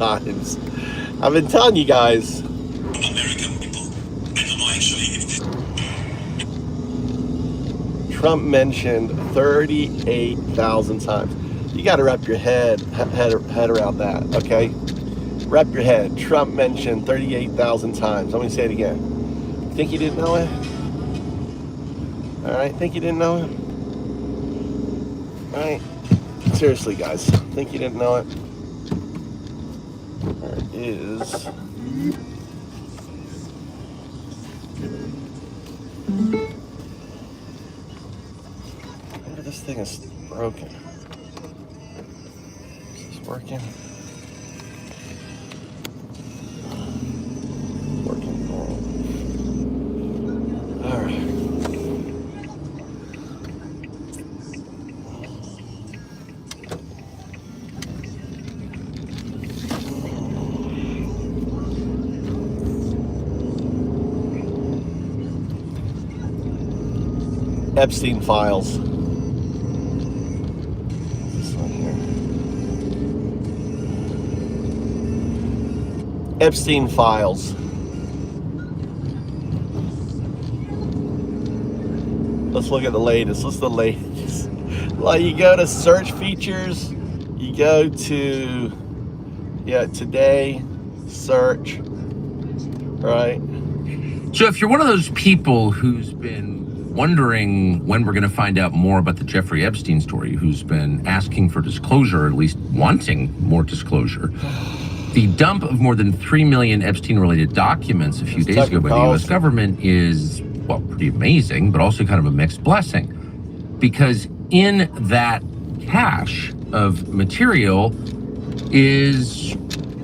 times. I've been telling you guys. American people. I don't know actually if this. Trump mentioned 38,000 times. You got to wrap your head around that, okay? Wrap your head. Trump mentioned 38,000 times. Let me say it again. Think you didn't know it? All right, think you didn't know it? All right, seriously, guys, think you didn't know it? There it is. Maybe this thing is broken. Is this working? Working. All right. Epstein files. This one here. Epstein files. Let's look at the latest. What's the latest? Well, you go to search features. You go to today search. Right. So if you're one of those people who's been wondering when we're going to find out more about the Jeffrey Epstein story, who's been asking for disclosure, or at least wanting more disclosure, the dump of more than 3 million Epstein-related documents a few days ago by the U.S. government is, well, pretty amazing, but also kind of a mixed blessing. Because in that cache of material is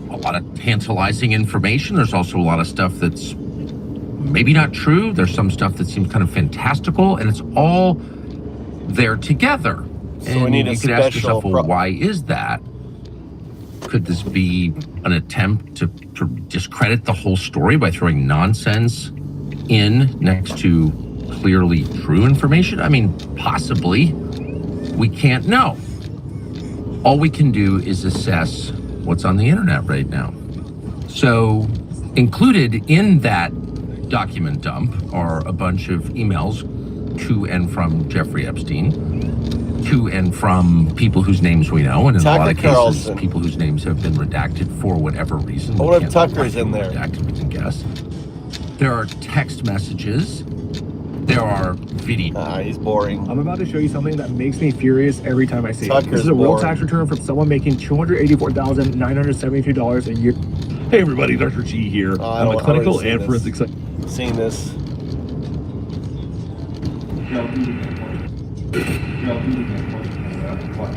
a lot of tantalizing information. There's also a lot of stuff that's maybe not true. There's some stuff that seems kind of fantastical, and it's all there together. So and we need you could ask yourself, well, why is that? Could this be an attempt to discredit the whole story by throwing nonsense in next to clearly true information? I mean, possibly. We can't know. All we can do is assess what's on the internet right now. So included in that document dump are a bunch of emails to and from Jeffrey Epstein, to and from people whose names we know, and in a lot of cases, people whose names have been redacted for whatever reason. What if Tucker's in there? Redacted, we can guess. There are text messages. There are video. He's boring. I'm about to show you something that makes me furious every time I see it. This is a boring. world tax return from someone making $284,973 a year. Hey everybody, Dr. G here. I'm a clinical and forensic scientist. Seen this.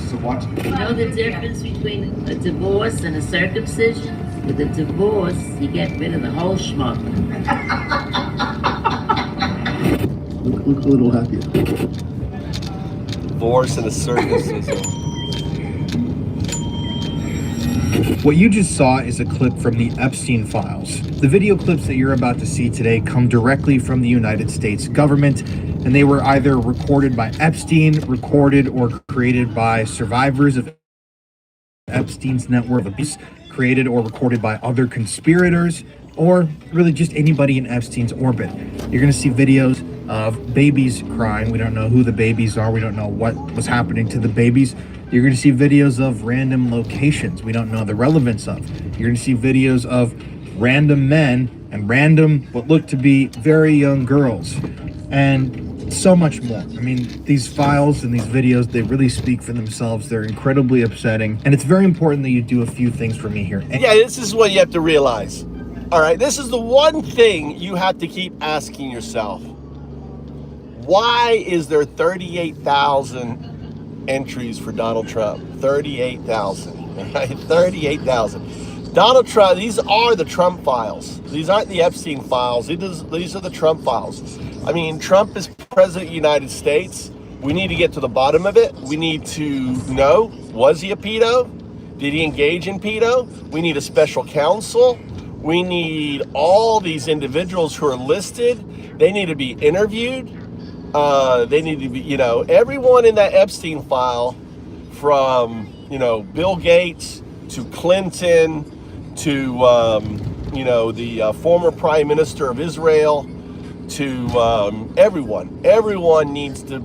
So watch. You know the difference between a divorce and a circumcision? With a divorce, you get rid of the whole schmuck. Look a little happier. Divorce and a circumcision. What you just saw is a clip from the Epstein files. The video clips that you're about to see today come directly from the United States government, and they were either recorded by Epstein, recorded or created by survivors of Epstein's network of abuse, created or recorded by other conspirators, or really just anybody in Epstein's orbit. You're going to see videos of babies crying. We don't know who the babies are. We don't know what was happening to the babies. You're going to see videos of random locations we don't know the relevance of. You're going to see videos of random men and random, what look to be very young girls, and so much more. I mean, these files and these videos, they really speak for themselves. They're incredibly upsetting, and it's very important that you do a few things for me here. Yeah, this is what you have to realize. All right, this is the one thing you have to keep asking yourself. Why is there 38,000 entries for Donald Trump? 38,000, right? 38,000. Donald Trump, these are the Trump files. These aren't the Epstein files. These are the Trump files. I mean, Trump is president of the United States. We need to get to the bottom of it. We need to know, was he a pedo? Did he engage in pedo? We need a special counsel. We need all these individuals who are listed. They need to be interviewed. They need to be, everyone in that Epstein file, from, Bill Gates to Clinton to you know, the former Prime Minister of Israel, to everyone. Everyone needs to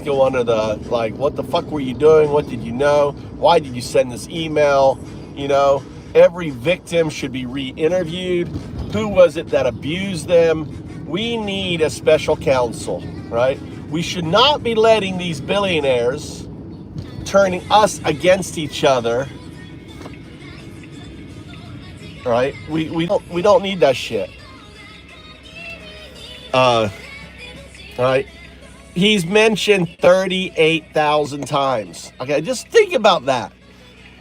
go under the, like, what the fuck were you doing? What did you know? Why did you send this email? You know, every victim should be re-interviewed. Who was it that abused them? We need a special counsel, right? We should not be letting these billionaires turning us against each other, right? We don't need that shit. All right. He's mentioned 38,000 times. Okay, just think about that.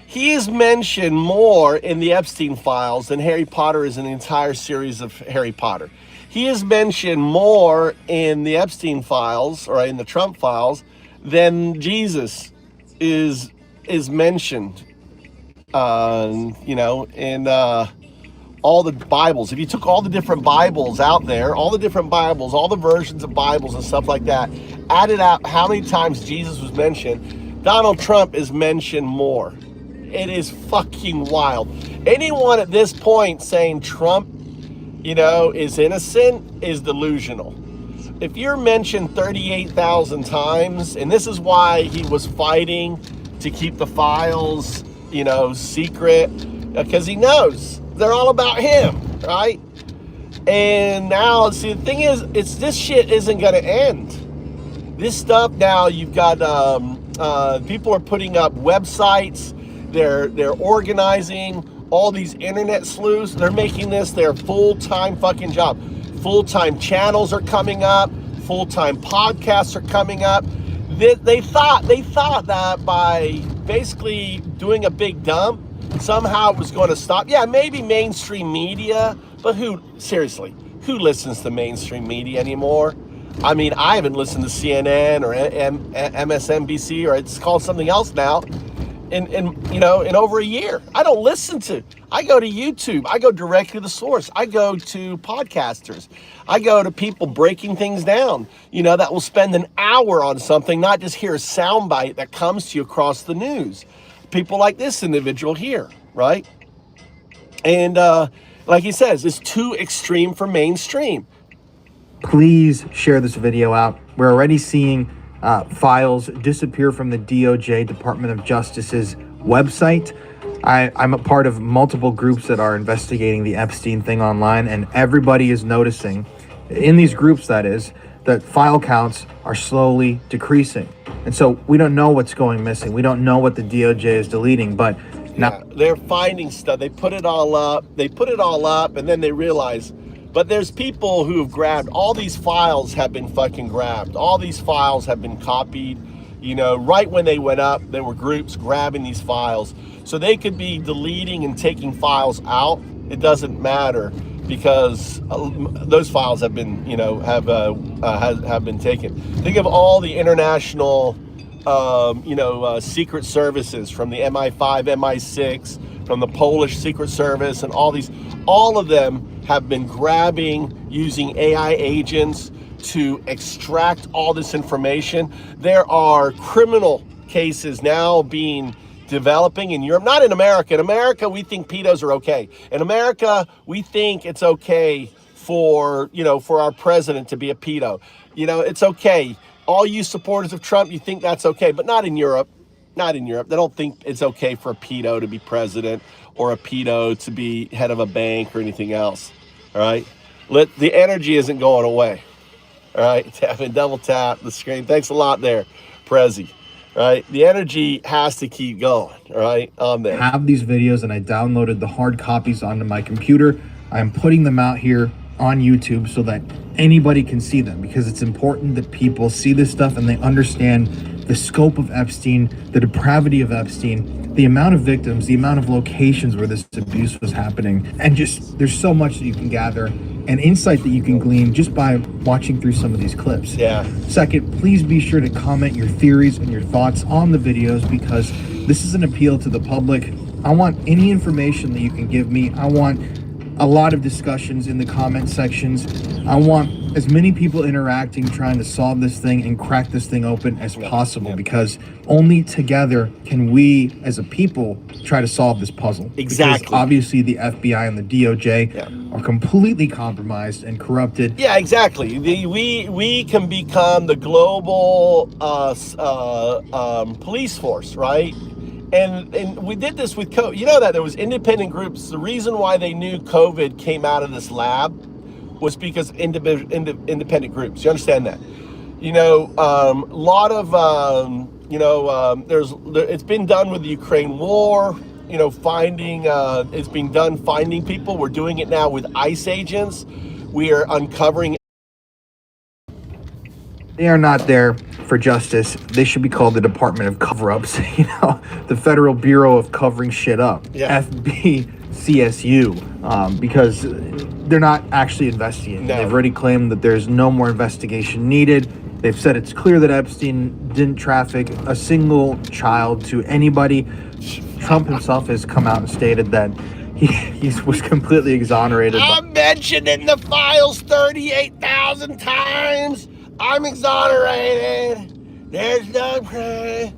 He is mentioned more in the Epstein files than Harry Potter is in the entire series of Harry Potter. He is mentioned more in the Epstein files, or in the Trump files, than Jesus is mentioned. You know, in all the Bibles. If you took all the different Bibles out there, all the different Bibles, all the versions of Bibles and stuff like that, added out how many times Jesus was mentioned, Donald Trump is mentioned more. It is fucking wild. Anyone at this point saying Trump, you know, is innocent is delusional. If you're mentioned 38,000 times, and this is why he was fighting to keep the files, you know, secret, because he knows they're all about him, right? And now, see, the thing is, this shit isn't gonna end. This stuff now, you've got people are putting up websites. They're organizing all these internet sleuths. They're making this their full-time fucking job. Full-time channels are coming up. Full-time podcasts are coming up. They thought that by basically doing a big dump, somehow it was going to stop. Yeah, maybe mainstream media, but who listens to mainstream media anymore? I mean, I haven't listened to CNN or MSNBC, or it's called something else now, in over a year. I don't listen to. I go to YouTube. I go directly to the source. I go to podcasters. I go to people breaking things down, you know, that will spend an hour on something, not just hear a soundbite that comes to you across the news. People like this individual here, right? And like he says, it's too extreme for mainstream. Please share this video out. We're already seeing files disappear from the DOJ, Department of Justice's website. I'm a part of multiple groups that are investigating the Epstein thing online, and everybody is noticing, in these groups that is, that file counts are slowly decreasing. And so we don't know what's going missing. We don't know what the DOJ is deleting, but now they're finding stuff. They put it all up. And then they realize, but there's people who have grabbed, all these files have been fucking grabbed. All these files have been copied. You know, right when they went up, there were groups grabbing these files. So they could be deleting and taking files out. It doesn't matter, because those files have been, you know, have been taken. Think of all the international, secret services, from the MI5, MI6, from the Polish Secret Service, and all of them have been grabbing, using AI agents to extract all this information. There are criminal cases now developing in Europe, not in America. In America, we think pedos are okay. In America, we think it's okay for our president to be a pedo. You know, it's okay. All you supporters of Trump, you think that's okay, but not in Europe. Not in Europe. They don't think it's okay for a pedo to be president, or a pedo to be head of a bank, or anything else. All right? The energy isn't going away. All right? Double tap the screen. Thanks a lot there, Prezi. Right? The energy has to keep going, all right, on there. I have these videos, and I downloaded the hard copies onto my computer. I'm putting them out here on YouTube so that anybody can see them, because it's important that people see this stuff and they understand the scope of Epstein, the depravity of Epstein, the amount of victims, the amount of locations where this abuse was happening, and just there's so much that you can gather and insight that you can glean just by watching through some of these clips. Yeah. Second, please be sure to comment your theories and your thoughts on the videos, because this is an appeal to the public. I want any information that you can give me. I want a lot of discussions in the comment sections. I want as many people interacting, trying to solve this thing and crack this thing open as possible, because only together can we as a people try to solve this puzzle. Exactly. Because obviously the FBI and the DOJ are completely compromised and corrupted. Yeah, exactly. We can become the global police force, right? And we did this with COVID. You know that there was independent groups. The reason why they knew COVID came out of this lab was because independent groups. You understand that? You know, a lot of it's been done with the Ukraine war. You know, it's been done finding people. We're doing it now with ICE agents. We are uncovering. They are not there for justice. They should be called the Department of Cover-Ups, you know, the Federal Bureau of Covering Shit Up, FBCSU, because they're not actually investigating. No. They've already claimed that there's no more investigation needed. They've said it's clear that Epstein didn't traffic a single child to anybody. Trump himself has come out and stated that he was completely exonerated. I'm mentioned in the files 38,000 times. I'm exonerated. There's no crime.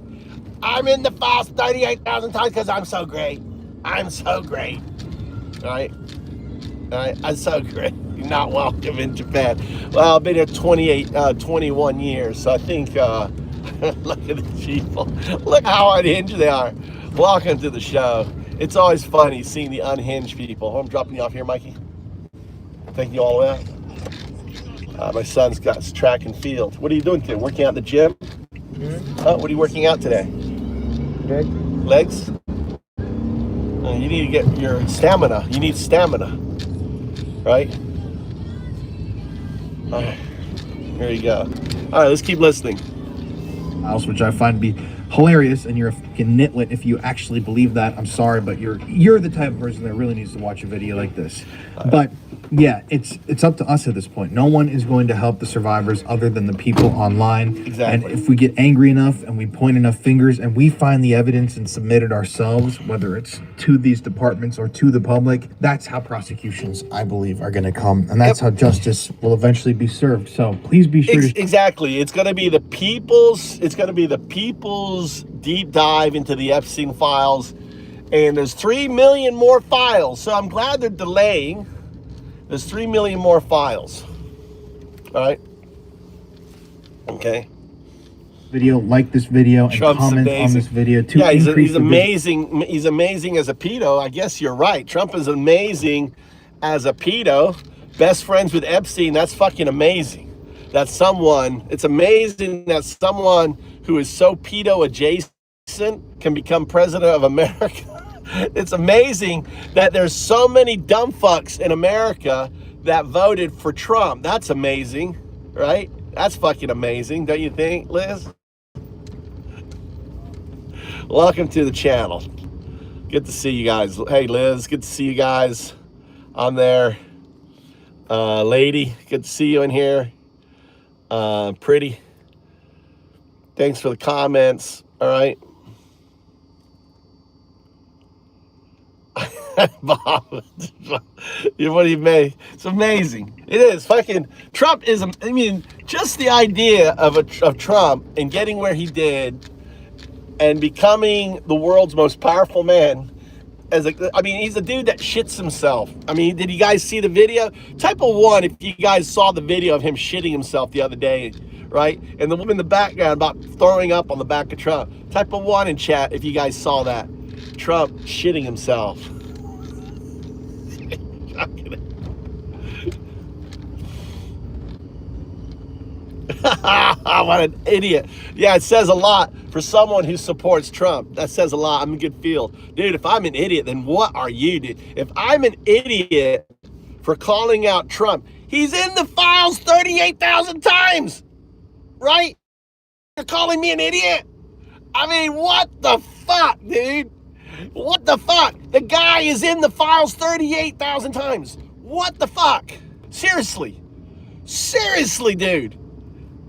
I'm in the files 38,000 times because I'm so great. I'm so great. All right? I'm so great. You're not welcome in Japan. Well, I've been here 21 years, so I think, look at the people. Look how unhinged they are. Welcome to the show. It's always funny seeing the unhinged people. I'm dropping you off here, Mikey. Taking you all the way out. My son's got track and field. What are you doing today? Working out in the gym? What are you working out today? Legs? You need to get your stamina. You need stamina. Right? All right. Here you go. All right, let's keep listening. Which I find to be hilarious, and you're a fucking nitwit if you actually believe that. I'm sorry, but you're the type of person that really needs to watch a video like this. But yeah, it's up to us at this point. No one is going to help the survivors other than the people online. Exactly. And if we get angry enough and we point enough fingers and we find the evidence and submit it ourselves, whether it's to these departments or to the public, that's how prosecutions, I believe, are going to come, and that's how justice will eventually be served. So please be sure to exactly. It's going to be the people's deep dive into the Epstein files, and there's 3 million more files. So I'm glad they're delaying. There's 3 million more files. All right. Okay. video, like this video, and Trump's comment amazing on this video to yeah, increase he's amazing. He's amazing as a pedo. I guess you're right. Trump is amazing as a pedo. Best friends with Epstein. That's fucking amazing. That someone. It's amazing that someone who is so pedo adjacent can become president of America. It's amazing that there's so many dumb fucks in America that voted for Trump. That's amazing, right? That's fucking amazing, don't you think, Liz? Welcome to the channel. Good to see you guys. Hey, Liz, good to see you guys on there. Lady, good to see you in here. Pretty. Thanks for the comments. All right. Bob, what do you make? It's amazing. It is fucking Trump is. I mean, just the idea of Trump and getting where he did, and becoming the world's most powerful man. I mean, he's a dude that shits himself. I mean, did you guys see the video? Type of one, if you guys saw the video of him shitting himself the other day, right? And the woman in the background about throwing up on the back of Trump. Type of one in chat if you guys saw that. Trump shitting himself. What an idiot. Yeah, it says a lot for someone who supports Trump. That says a lot. I'm in good feel. Dude, if I'm an idiot, then what are you, dude? If I'm an idiot for calling out Trump, he's in the files 38,000 times, right? You're calling me an idiot? I mean, what the fuck, dude? What the fuck? The guy is in the files 38,000 times. What the fuck? Seriously. Seriously, dude.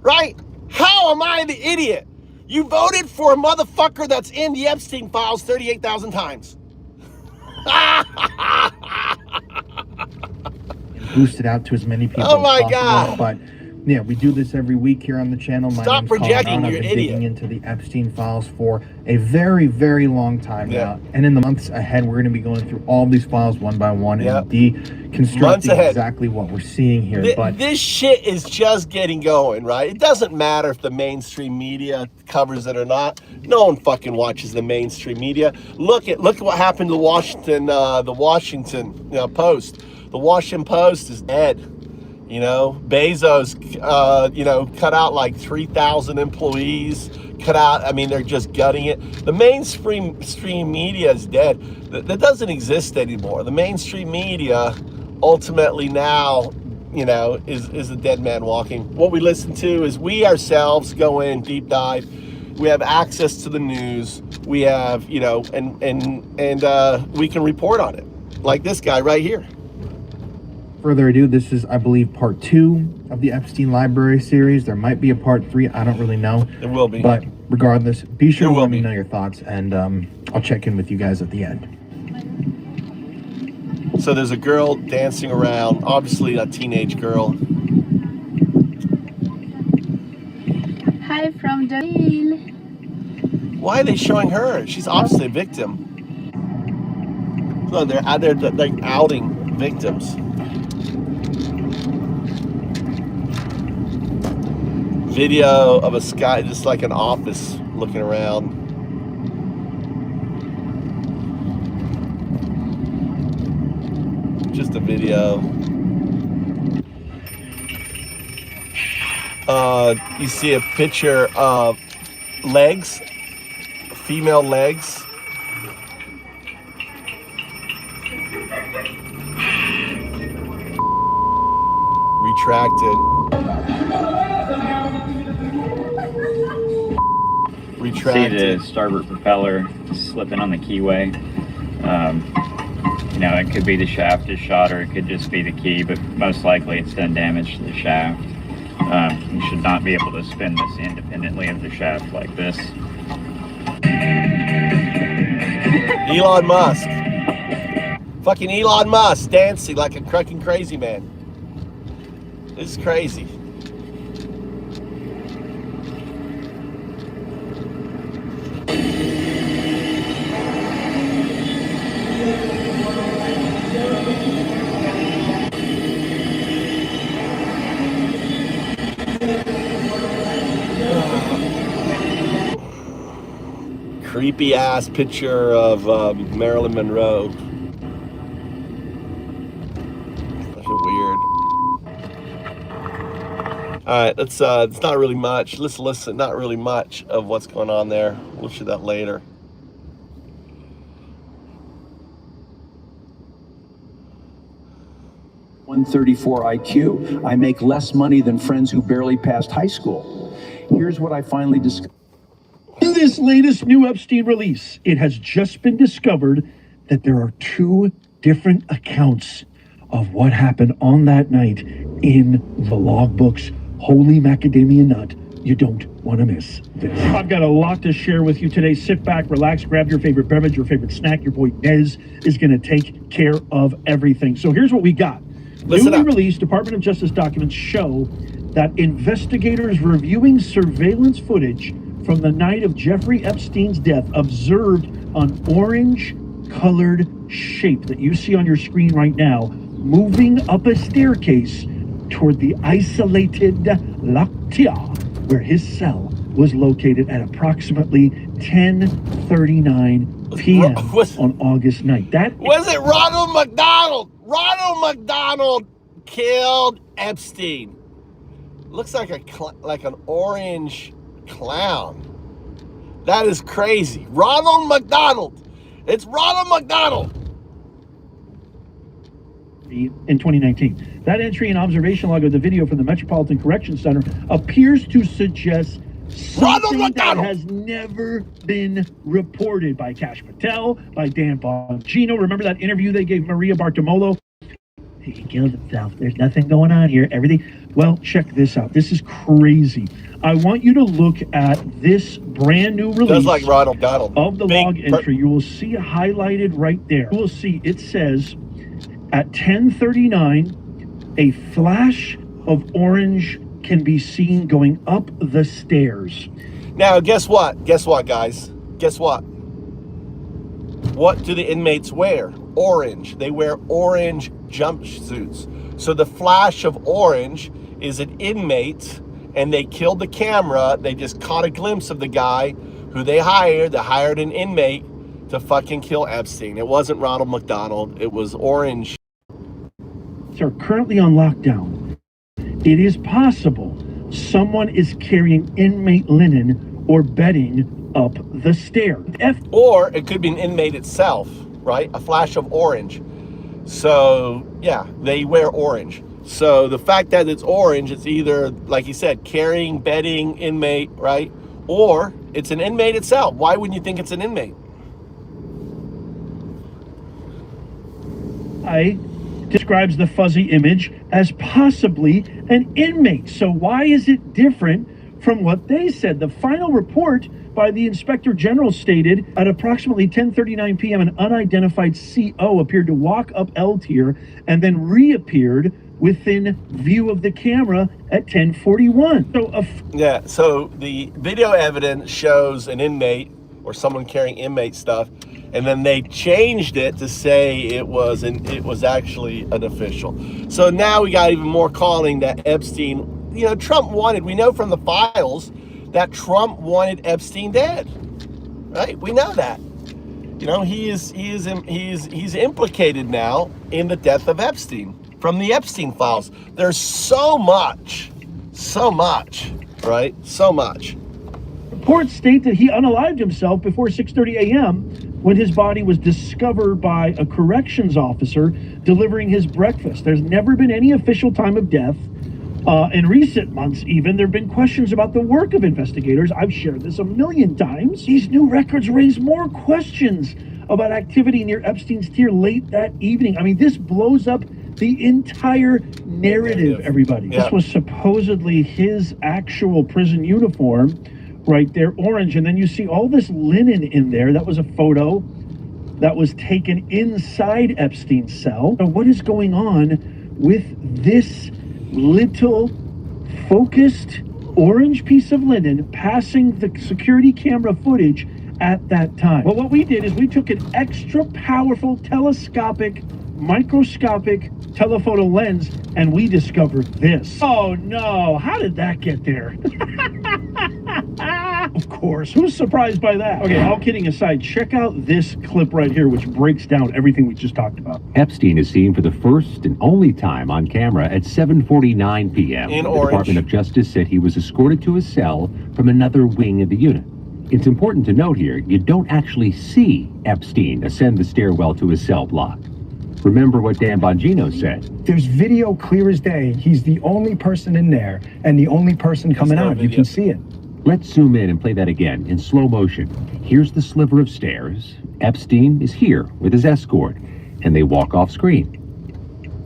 Right? How am I the idiot? You voted for a motherfucker that's in the Epstein files 38,000 times. boost it out to as many people Oh my as possible. God. But yeah, we do this every week here on the channel. My Stop name's Colin projecting, Brown. you I've been idiot. digging into the Epstein files for a very, very long time now. And in the months ahead, we're going to be going through all these files one by one and deconstructing exactly what we're seeing here. But this shit is just getting going, right? It doesn't matter if the mainstream media covers it or not. No one fucking watches the mainstream media. Look at what happened to the Washington Post. The Washington Post is dead. You know, Bezos, cut out like 3,000 employees. I mean, they're just gutting it. The mainstream media is dead. That doesn't exist anymore. The mainstream media, ultimately now, is a dead man walking. What we listen to is we ourselves go in deep dive. We have access to the news. We have, and we can report on it, like this guy right here. Further ado, this is, I believe, part 2 of the Epstein Library series. There might be a part 3. I don't really know. There will be. But regardless, be sure to let me know your thoughts, and I'll check in with you guys at the end. So there's a girl dancing around, obviously a teenage girl. Hi from Jamil. Why are they showing her? She's obviously a victim. So they're outing victims. Video of a sky, just like an office looking around. Just a video. You see a picture of legs, female legs. Retracted. See the starboard propeller slipping on the keyway. It could be the shaft is shot, or it could just be the key, but most likely it's done damage to the shaft. You should not be able to spin this independently of the shaft like this. Elon Musk. Fucking Elon Musk dancing like a fucking crazy man. This is crazy. Creepy ass picture of Marilyn Monroe. Fucking weird. All right, it's not really much. Let's listen. Not really much of what's going on there. We'll show that later. .134 IQ. I make less money than friends who barely passed high school. Here's what I finally discovered. In this latest new Epstein release, it has just been discovered that there are 2 different accounts of what happened on that night in the logbooks. Holy macadamia nut. You don't want to miss this. I've got a lot to share with you today. Sit back, relax, grab your favorite beverage, your favorite snack. Your boy Nez is going to take care of everything. So here's what we got. Newly released Department of Justice documents show that investigators reviewing surveillance footage from the night of Jeffrey Epstein's death observed an orange-colored shape that you see on your screen right now moving up a staircase toward the isolated Laktia, where his cell was located at approximately 10:39 p.m. on August 9th. Was it Ronald McDonald? Ronald McDonald killed Epstein. Looks like an orange clown. That is crazy. Ronald McDonald. It's Ronald McDonald. In 2019. That entry and observation log of the video from the Metropolitan Correction Center appears to suggest something that has never been reported by Kash Patel, by Dan Bongino. Remember that interview they gave Maria Bartiromo? He killed himself. There's nothing going on here. Everything. Well, check this out. This is crazy. I want you to look at this brand new release like Ronald McDonald. Of the log entry. You will see highlighted right there. You will see it says at 10:39 A flash of orange can be seen going up the stairs. Now, guess what? Guess what, guys? Guess what? What do the inmates wear? Orange. They wear orange jumpsuits. So the flash of orange is an inmate, and they killed the camera. They just caught a glimpse of the guy who they hired. They hired an inmate to fucking kill Epstein. It wasn't Ronald McDonald. It was orange. Are currently on lockdown. It is possible someone is carrying inmate linen or bedding up the stair. Or it could be an inmate itself, right? A flash of orange. So, yeah, they wear orange. So the fact that it's orange, it's either, like you said, carrying, bedding, inmate, right? Or it's an inmate itself. Why wouldn't you think it's an inmate? Describes the fuzzy image as possibly an inmate. So why is it different from what they said? The final report by the Inspector General stated at approximately 10:39 p.m. an unidentified CO appeared to walk up L tier and then reappeared within view of the camera at 10:41. So the video evidence shows an inmate or someone carrying inmate stuff, and then they changed it to say it was actually an official. So now we got even more calling that Epstein, Trump wanted, we know from the files that Trump wanted Epstein dead, right? We know that. He's implicated now in the death of Epstein from the Epstein files. There's so much, right? So much. Reports state that he unalived himself before 6:30 a.m. when his body was discovered by a corrections officer delivering his breakfast. There's never been any official time of death. In recent months, even, there have been questions about the work of investigators. I've shared this a million times. These new records raise more questions about activity near Epstein's tier late that evening. I mean, this blows up the entire narrative, everybody. Yeah. This was supposedly his actual prison uniform. Right there, orange, and then you see all this linen in there. That was a photo that was taken inside Epstein's cell. So what is going on with this little focused orange piece of linen passing the security camera footage at that time? Well, what we did is we took an extra powerful telescopic, microscopic telephoto lens, and we discovered this. Oh no, how did that get there? Of course, who's surprised by that? Okay, all kidding aside, check out this clip right here, which breaks down everything we just talked about. Epstein is seen for the first and only time on camera at 7:49 p.m. In The orange. Department of Justice said he was escorted to his cell from another wing of the unit. It's important to note here, you don't actually see Epstein ascend the stairwell to his cell block. Remember what Dan Bongino said. There's video clear as day. He's the only person in there and the only person coming out. You can see it. Let's zoom in and play that again in slow motion. Here's the sliver of stairs. Epstein is here with his escort, and they walk off screen.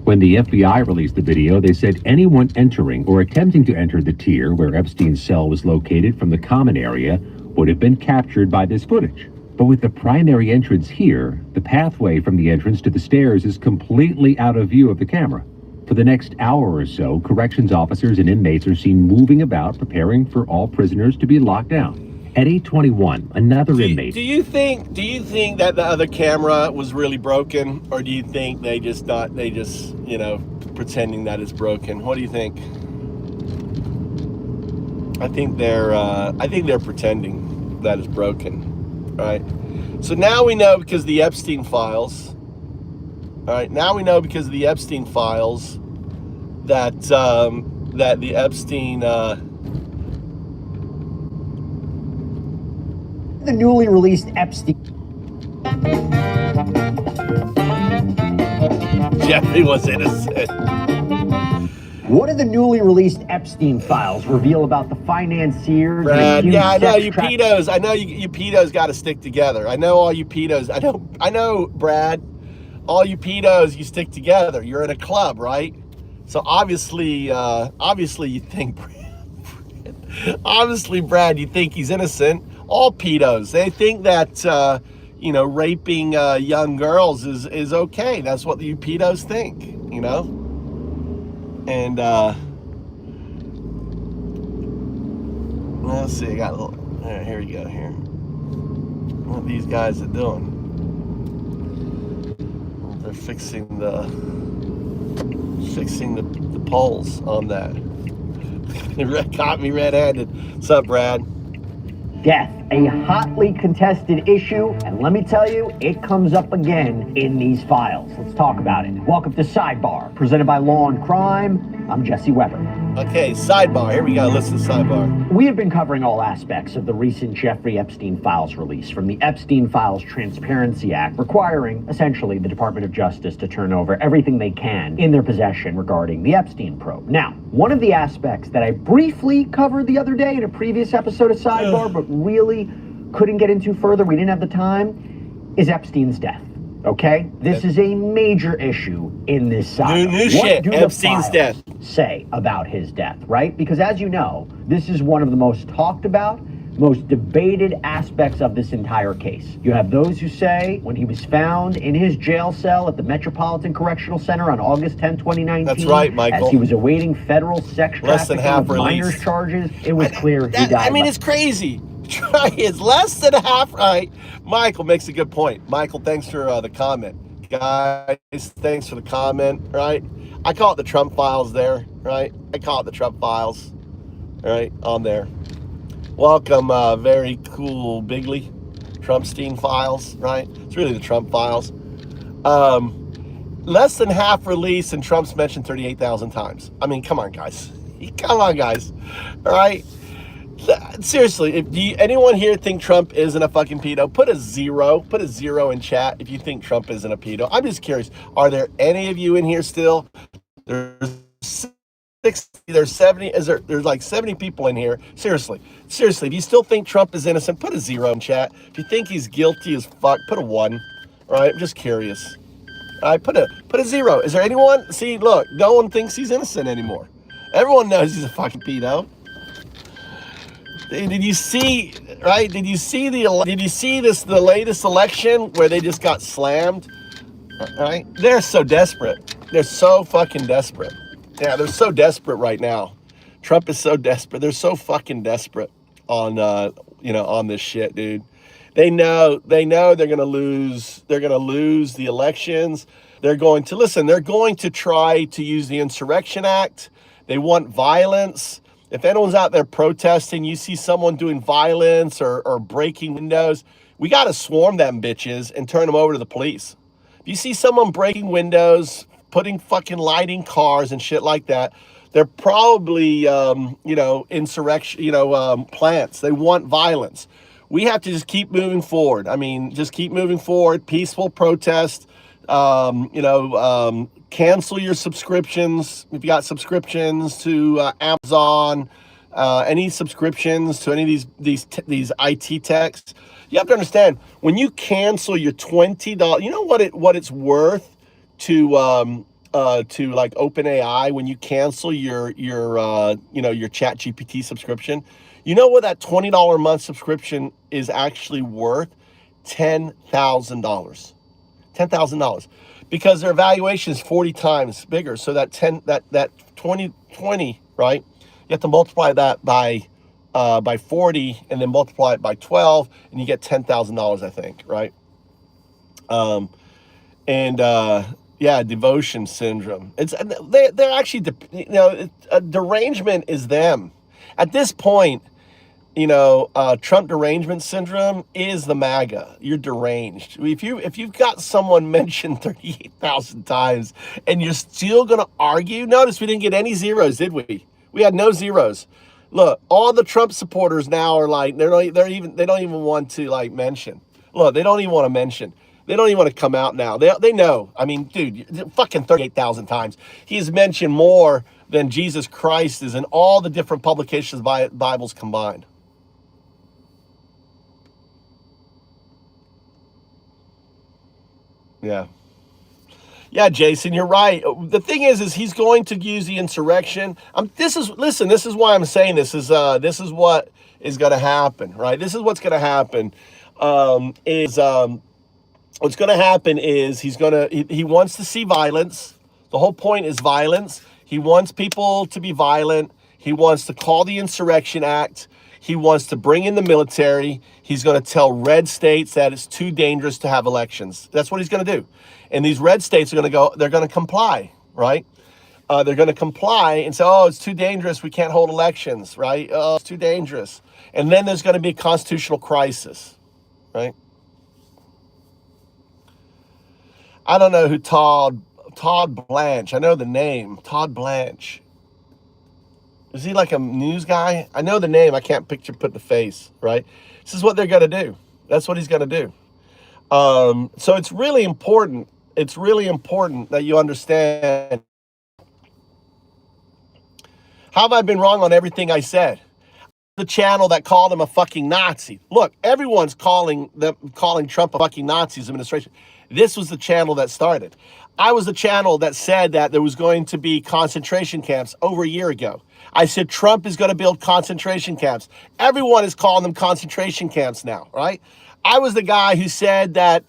When the FBI released the video, they said anyone entering or attempting to enter the tier where Epstein's cell was located from the common area would have been captured by this footage. But with the primary entrance here, the pathway from the entrance to the stairs is completely out of view of the camera. For the next hour or so, corrections officers and inmates are seen moving about, preparing for all prisoners to be locked down. At 8:21, another inmate. Do you think that the other camera was really broken, or do you think they just pretending that it's broken? What do you think? I think they're pretending that it's broken, right? So now we know because of the Epstein files. All right, now we know because of the Epstein files that the Epstein the newly released Epstein. Jeffrey was innocent. What do the newly released Epstein files reveal about the financiers? Brad, and yeah, I know sex you pedos. I know you pedos got to stick together. I know all you pedos. I know, Brad. All you pedos, you stick together. You're in a club, right? So obviously you think, obviously, Brad, you think he's innocent. All pedos, they think that raping young girls is okay. That's what you pedos think, And let's see, I got a little, here we go here. What these guys are doing. They're fixing the poles on that. It caught me red-handed. What's up, Brad? Death, a hotly contested issue, and let me tell you, it comes up again in these files. Let's talk about it. Welcome to Sidebar, presented by Law and Crime. I'm Jesse Weber. Okay, Sidebar. Here we go. Listen to Sidebar. We have been covering all aspects of the recent Jeffrey Epstein files release, from the Epstein Files Transparency Act, requiring essentially the Department of Justice to turn over everything they can in their possession regarding the Epstein probe. Now, one of the aspects that I briefly covered the other day in a previous episode of Sidebar, but really couldn't get into further, we didn't have the time, is Epstein's death. Okay? This is a major issue in this saga. New shit. Epstein's death. Say about his death, right? Because as you know, this is one of the most talked about, most debated aspects of this entire case. You have those who say when he was found in his jail cell at the Metropolitan Correctional Center on August 10, 2019, that's right, Michael, as he was awaiting federal sex trafficking with minors charges, it was clear he died. I mean, it's crazy. It's less than half right. Michael makes a good point. Michael, thanks for the comment. Guys, thanks for the comment, right? I call it the Trump files there, right? I call it the Trump files, right, on there. Welcome, very cool Bigley. Trumpstein files, right? It's really the Trump files. Less than half release, and Trump's mentioned 38,000 times. I mean, come on, guys. Come on, guys. All right? Seriously, if anyone here think Trump isn't a fucking pedo, put a zero in chat if you think Trump isn't a pedo. I'm just curious, are there any of you in here still? There's 60, there's 70, there's like 70 people in here. Seriously, if you still think Trump is innocent, put a zero in chat. If you think he's guilty as fuck, put a 1. All right, I'm just curious. All right, put a 0. Is there anyone? See, look, no one thinks he's innocent anymore. Everyone knows he's a fucking pedo. Did you see, right? Did you see the latest election where they just got slammed? Right? They're so desperate. They're so fucking desperate. Yeah, they're so desperate right now. Trump is so desperate. They're so fucking desperate on on this shit, dude. They know they're gonna lose. They're gonna lose the elections. They're going to try to use the Insurrection Act. They want violence. If anyone's out there protesting, you see someone doing violence or breaking windows, we got to swarm them bitches and turn them over to the police. If you see someone breaking windows, putting fucking lighting cars and shit like that, they're probably, insurrection, plants. They want violence. We have to just keep moving forward. I mean, just keep moving forward. Peaceful protest. Cancel your subscriptions. If you got subscriptions to Amazon, any subscriptions to any of these IT techs, you have to understand when you cancel your $20. You know what it's worth to like OpenAI when you cancel your ChatGPT subscription. You know what that $20 a month subscription is actually worth? $10,000. $10,000. Because their valuation is 40 times bigger. So that 20, right? You have to multiply that by 40 and then multiply it by 12 and you get $10,000, I think, right? Devotion syndrome. They're actually, derangement is them. At this point, Trump derangement syndrome is the MAGA. You're deranged. If you've got someone mentioned 38,000 times and you're still gonna argue, notice we didn't get any zeros, did we? We had no zeros. Look, all the Trump supporters now are like they don't even want to like mention. Look, they don't even want to mention. They don't even want to come out now. They know. I mean, dude, fucking 38,000 times. He's mentioned more than Jesus Christ is in all the different publications Bibles combined. Yeah, Jason, you're right. The thing is he's going to use the insurrection. This is why I'm saying this is what is going to happen, right? This is what's going to happen. What's going to happen is he wants to see violence. The whole point is violence. He wants people to be violent. He wants to call the Insurrection Act. He wants to bring in the military. He's going to tell red states that it's too dangerous to have elections. That's what he's going to do. And these red states are going to go, they're going to comply, right? They're going to comply and say, oh, it's too dangerous. We can't hold elections, right? Oh, it's too dangerous. And then there's going to be a constitutional crisis, right? I don't know who Todd Blanche. I know the name, Todd Blanche. Is he like a news guy? I know the name. I can't put the face, right? This is what they're going to do. That's what he's going to do. So it's really important. It's really important that you understand. How have I been wrong on everything I said? The channel that called him a fucking Nazi. Look, everyone's calling Trump a fucking Nazi administration. This was the channel that started. I was the channel that said that there was going to be concentration camps over a year ago. I said Trump is going to build concentration camps. Everyone is calling them concentration camps now, right? I was the guy who said that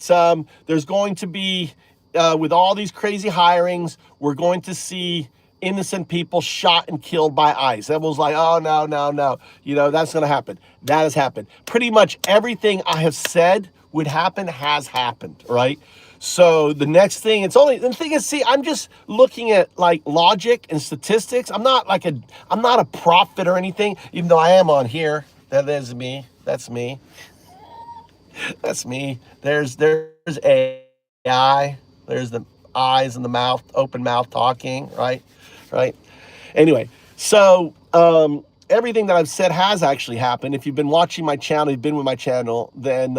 there's going to be, with all these crazy hirings, we're going to see innocent people shot and killed by ICE. Everyone's like, oh, no. You know, that's going to happen. That has happened. Pretty much everything I have said would happen has happened, right? So the next thing, the thing is, see, I'm just looking at like logic and statistics. I'm not a prophet or anything, even though I am on here. That is me. That's me. That's me. There's AI. There's the eyes and the mouth, open mouth talking, right? Anyway, so everything that I've said has actually happened. If you've been watching my channel, you've been with my channel, then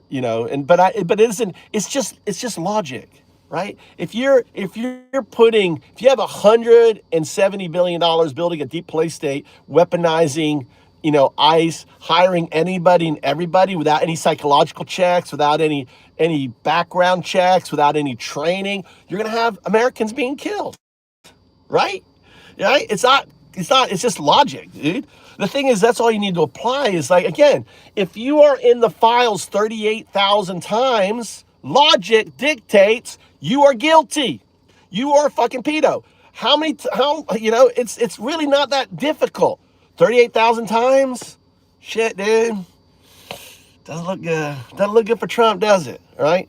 you know. But it isn't. It's just logic, right? If you have $170 billion building a deep police state, weaponizing, you know, ICE, hiring anybody and everybody without any psychological checks, without any background checks, without any training, you're gonna have Americans being killed, right? Right? It's just logic, dude. The thing is, that's all you need to apply is, like, again, if you are in the files 38,000 times, logic dictates you are guilty. You are a fucking pedo. You know, it's really not that difficult. 38,000 times? Shit, dude. Doesn't look good. Doesn't look good for Trump, does it? Right?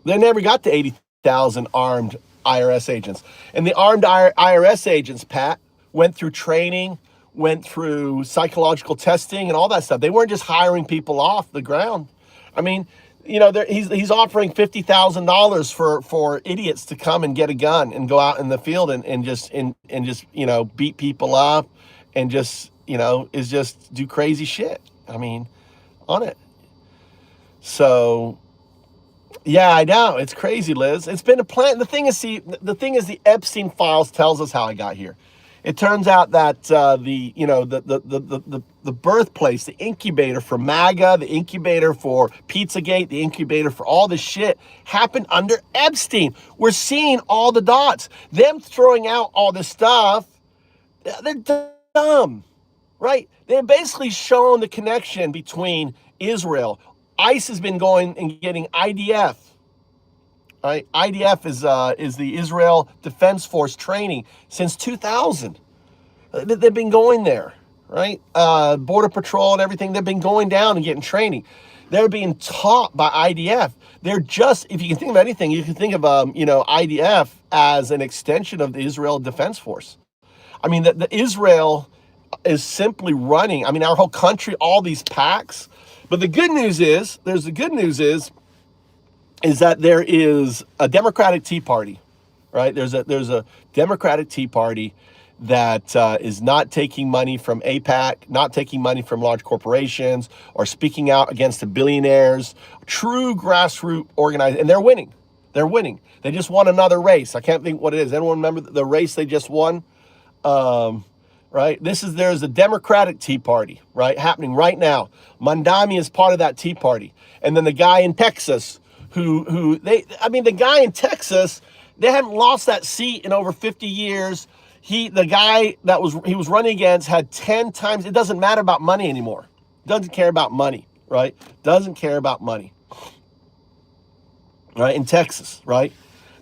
They never got to 80,000 armed IRS agents. And the armed IRS agents, Pat, went through training, went through psychological testing and all that stuff. They weren't just hiring people off the ground. I mean, you know, he's offering $50,000 for idiots to come and get a gun and go out in the field and just you know, beat people up and just, you know, just do crazy shit. I mean, on it. So yeah, I know. It's crazy, Liz. It's been a plan. The thing is, the Epstein files tells us how I got here. It turns out that the birthplace, the incubator for MAGA, the incubator for Pizzagate, the incubator for all this shit happened under Epstein. We're seeing all the dots. Them throwing out all this stuff, they're dumb, right? They're basically shown the connection between Israel. ICE has been going and getting IDF. Right? IDF is the Israel Defense Force training since 2000. They've been going there, right? Border Patrol and everything. They've been going down and getting training. They're being taught by IDF. They're just, if you can think of anything, you can think of IDF as an extension of the Israel Defense Force. I mean, the Israel is simply running. I mean, our whole country, all these packs. But the good news is, is that there is a Democratic Tea Party, right? There's a Democratic Tea Party that is not taking money from AIPAC, not taking money from large corporations, or speaking out against the billionaires. True grassroots organized, and they're winning. They're winning. They just won another race. I can't think what it is. Anyone remember the race they just won? Right? There's a Democratic Tea Party, right, happening right now. Mandami is part of that Tea Party. And then the guy in Texas the guy in Texas, they haven't lost that seat in over 50 years. The guy he was running against had 10 times. It doesn't matter about money anymore. Doesn't care about money, right? Doesn't care about money. Right? In Texas, right?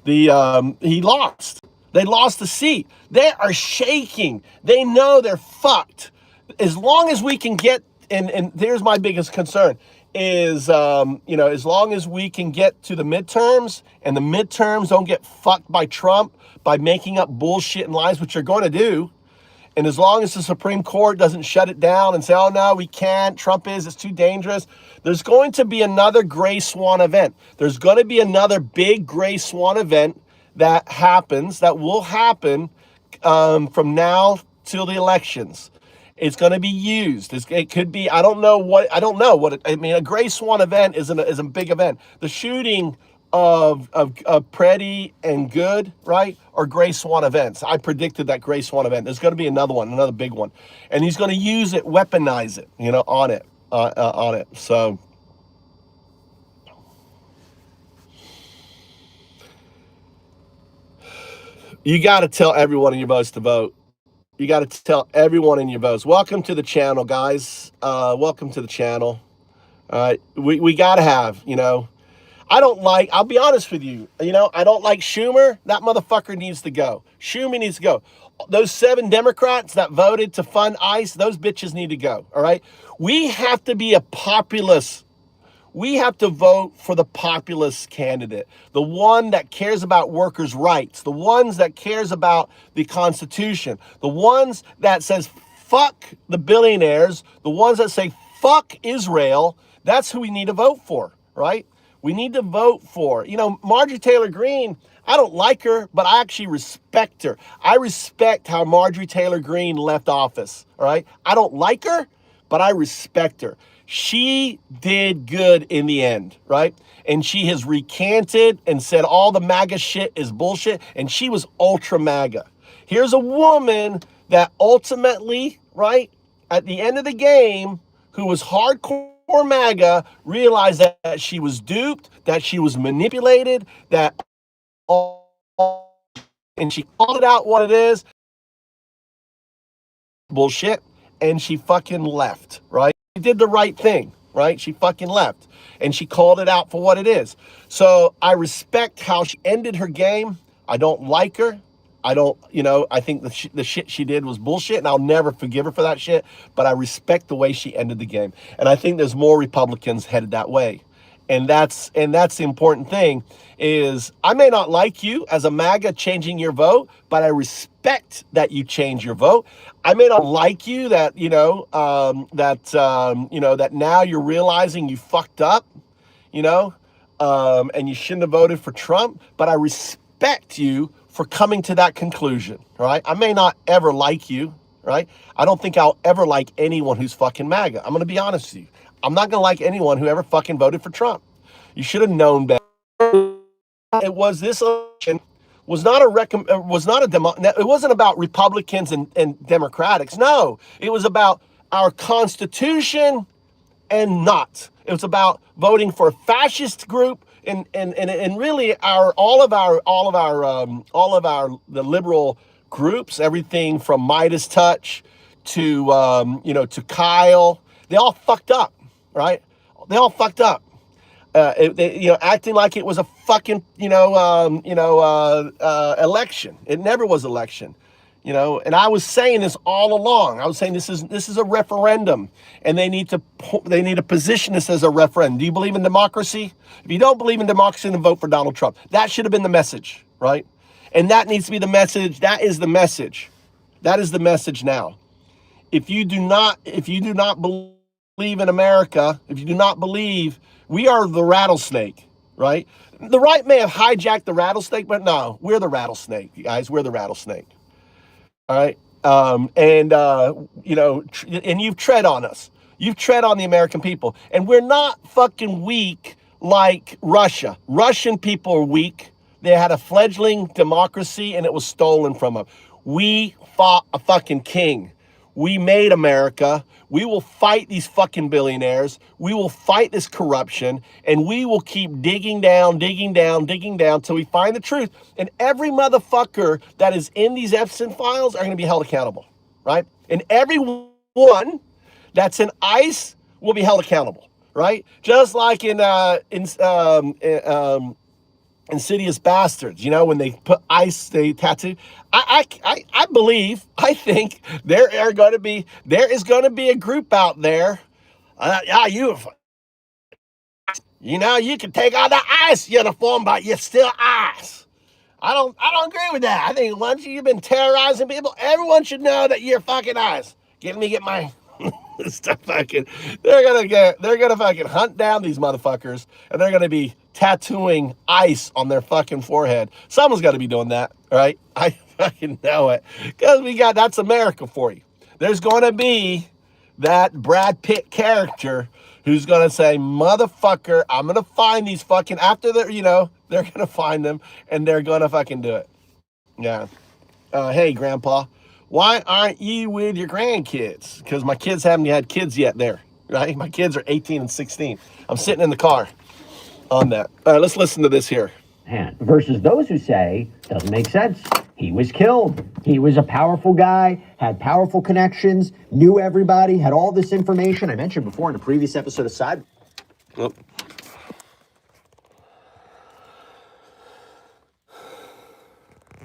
He lost. They lost the seat. They are shaking. They know they're fucked. As long as we can get, and there's my biggest concern, is, as long as we can get to the midterms and the midterms don't get fucked by Trump by making up bullshit and lies, which you're going to do, and as long as the Supreme Court doesn't shut it down and say, oh, no, we can't, it's too dangerous, there's going to be another gray swan event. There's going to be another big gray swan event that will happen from now till the elections. It's going to be used. It could be, I don't know. A gray swan event is a big event. The shooting of Preddy and Good, right, are gray swan events. I predicted that gray swan event. There's going to be another big one. And he's going to use it, weaponize it, on it. So you got to tell everyone in your votes to vote. You got to tell everyone in your votes. Welcome to the channel, guys. Welcome to the channel. All right. We got to have, I'll be honest with you. I don't like Schumer. That motherfucker needs to go. Schumer needs to go. Those 7 Democrats that voted to fund ICE, those bitches need to go. All right. We have to be a populist. We have to vote for the populist candidate, the one that cares about workers' rights, the ones that cares about the Constitution, the ones that says fuck the billionaires, the ones that say fuck Israel. That's who we need to vote for, right? We need to vote for, Marjorie Taylor Greene. I don't like her, but I actually respect her. I respect how Marjorie Taylor Greene left office, all right? I don't like her, but I respect her. She did good in the end, right? And she has recanted and said all the MAGA shit is bullshit, and she was ultra MAGA. Here's a woman that ultimately, right, at the end of the game, who was hardcore MAGA, realized that she was duped, that she was manipulated, and she called it out what it is, bullshit, and she fucking left, right? She did the right thing, right? She fucking left, and she called it out for what it is. So I respect how she ended her game. I don't like her. I think the shit she did was bullshit, and I'll never forgive her for that shit, but I respect the way she ended the game. And I think there's more Republicans headed that way. And that's the important thing is I may not like you as a MAGA changing your vote, but I respect that you change your vote. I may not like you that, that now you're realizing you fucked up, and you shouldn't have voted for Trump, but I respect you for coming to that conclusion, right? I may not ever like you, right? I don't think I'll ever like anyone who's fucking MAGA. I'm going to be honest with you. I'm not going to like anyone who ever fucking voted for Trump. You should have known better. It wasn't about Republicans and Democrats. No, it was about our Constitution and not. It was about voting for a fascist group and really all of the liberal groups, everything from Midas Touch to to Kyle. They all fucked up, right? They all fucked up. Acting like it was a fucking, election. It never was election, and I was saying this all along. I was saying this is a referendum, and they need to position this as a referendum. Do you believe in democracy? If you don't believe in democracy, then vote for Donald Trump. That should have been the message, right? And that needs to be the message. That is the message. That is the message now. If you do not believe in America, if you do not believe we are the rattlesnake, right? The right may have hijacked the rattlesnake, but no, we're the rattlesnake, guys. We're the rattlesnake. All right. And you've tread on us. You've tread on the American people. And we're not fucking weak like Russia. Russian people are weak. They had a fledgling democracy and it was stolen from them. We fought a fucking king. We made America. We will fight these fucking billionaires. We will fight this corruption, and we will keep digging down till we find the truth. And every motherfucker that is in these Epstein files are going to be held accountable, right? And everyone that's in ICE will be held accountable, right? Just like in insidious bastards. You know, when they put ice, they tattoo. I think there is going to be a group out there. You can take out the ICE uniform, but you're still ICE. I don't agree with that. I think once you've been terrorizing people, everyone should know that you're fucking ICE. Get my stuff fucking. They're gonna fucking hunt down these motherfuckers, and they're gonna be tattooing ICE on their fucking forehead. Someone's got to be doing that, right? I fucking know it, because that's America for you. There's gonna be that Brad Pitt character who's gonna say, motherfucker, I'm gonna find these fucking, after they're gonna find them, and they're gonna fucking do it. Yeah. Hey, Grandpa, why aren't you with your grandkids? Because my kids haven't had kids yet there, right? My kids are 18 and 16. I'm sitting in the car on that. All right, let's listen to this here. Versus those who say, doesn't make sense. He was killed. He was a powerful guy, had powerful connections, knew everybody, had all this information. I mentioned before in a previous episode of Side. Oh.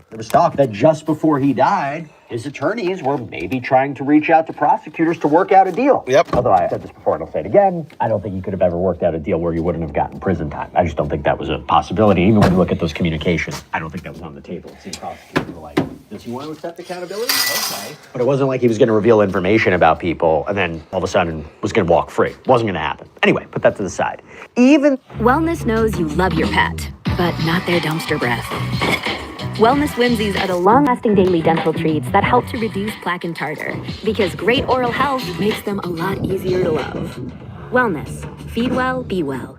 There was talk that just before he died, his attorneys were maybe trying to reach out to prosecutors to work out a deal. Yep. Although I said this before and I'll say it again, I don't think you could have ever worked out a deal where you wouldn't have gotten prison time. I just don't think that was a possibility. Even when you look at those communications, I don't think that was on the table. It seemed prosecutors were like, does he want to accept accountability? Okay. But it wasn't like he was going to reveal information about people and then all of a sudden was going to walk free. It wasn't going to happen. Anyway, put that to the side. Wellness knows you love your pet, but not their dumpster breath. Wellness Whimsies are the long-lasting daily dental treats that help to reduce plaque and tartar, because great oral health makes them a lot easier to love. Wellness. Feed well, be well.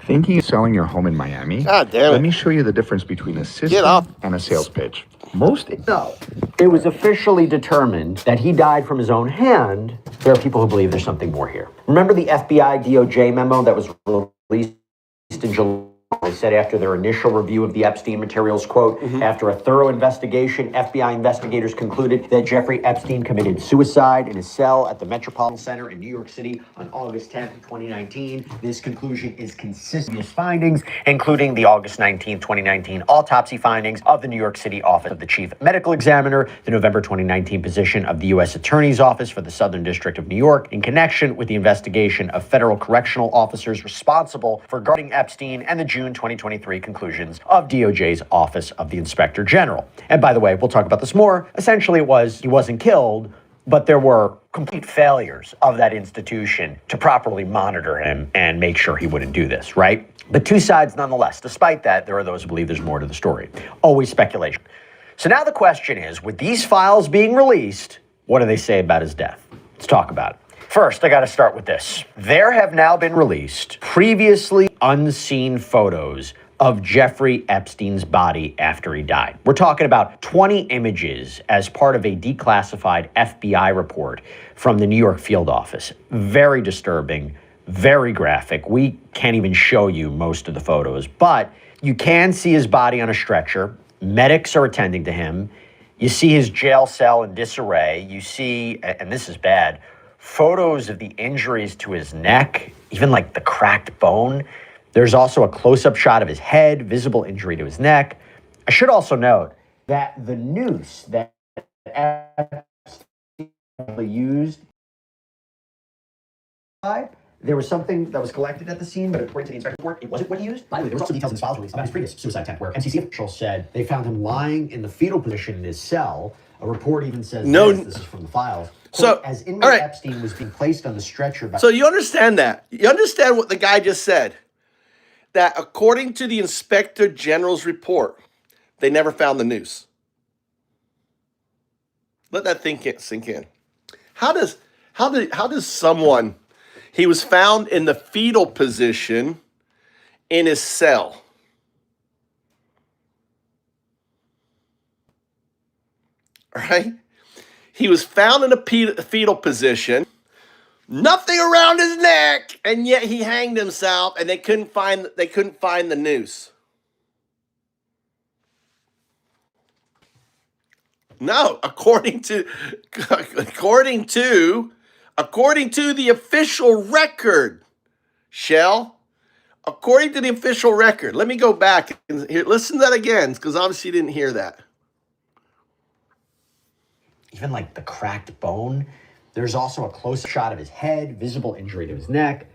Thinking of selling your home in Miami? God damn it. Let me show you the difference between a system and a sales pitch. No. It was officially determined that he died from his own hand. There are people who believe there's something more here. Remember the FBI DOJ memo that was released in July? They said after their initial review of the Epstein materials, quote, after a thorough investigation, FBI investigators concluded that Jeffrey Epstein committed suicide in his cell at the Metropolitan Center in New York City on August 10th, 2019. This conclusion is consistent with findings, including the August 19th, 2019 autopsy findings of the New York City Office of the Chief Medical Examiner, the November 2019 position of the U.S. Attorney's Office for the Southern District of New York in connection with the investigation of federal correctional officers responsible for guarding Epstein, and the June 2023 conclusions of DOJ's Office of the Inspector General. And by the way, we'll talk about this more. Essentially, he wasn't killed, but there were complete failures of that institution to properly monitor him and make sure he wouldn't do this, right? But two sides nonetheless. Despite that, there are those who believe there's more to the story. Always speculation. So now the question is, with these files being released, what do they say about his death? Let's talk about it. First, I got to start with this. There have now been released previously unseen photos of Jeffrey Epstein's body after he died. We're talking about 20 images as part of a declassified FBI report from the New York field office. Very disturbing, very graphic. We can't even show you most of the photos, but you can see his body on a stretcher. Medics are attending to him. You see his jail cell in disarray. You see, and this is bad, photos of the injuries to his neck, even like the cracked bone. There's also a close-up shot of his head, visible injury to his neck. I should also note that the noose that Epstein used, there was something that was collected at the scene, but according to the inspector's report, it wasn't what he used. By the way, there was also details in his files released about his previous suicide attempt, where MCC officials said they found him lying in the fetal position in his cell. A report even says this is from the files. So, as inmate Epstein was being placed on the stretcher. So you understand that? You understand what the guy just said? That according to the Inspector General's report, they never found the noose. Let that sink in. How does someone? He was found in the fetal position in his cell. All right? He was found in a fetal position, nothing around his neck, and yet he hanged himself, and they couldn't find the noose. No, according to the official record, Shell, According to the official record, let me go back and listen to that again, because obviously you didn't hear that. Even like the cracked bone. There's also a close shot of his head, visible injury to his neck.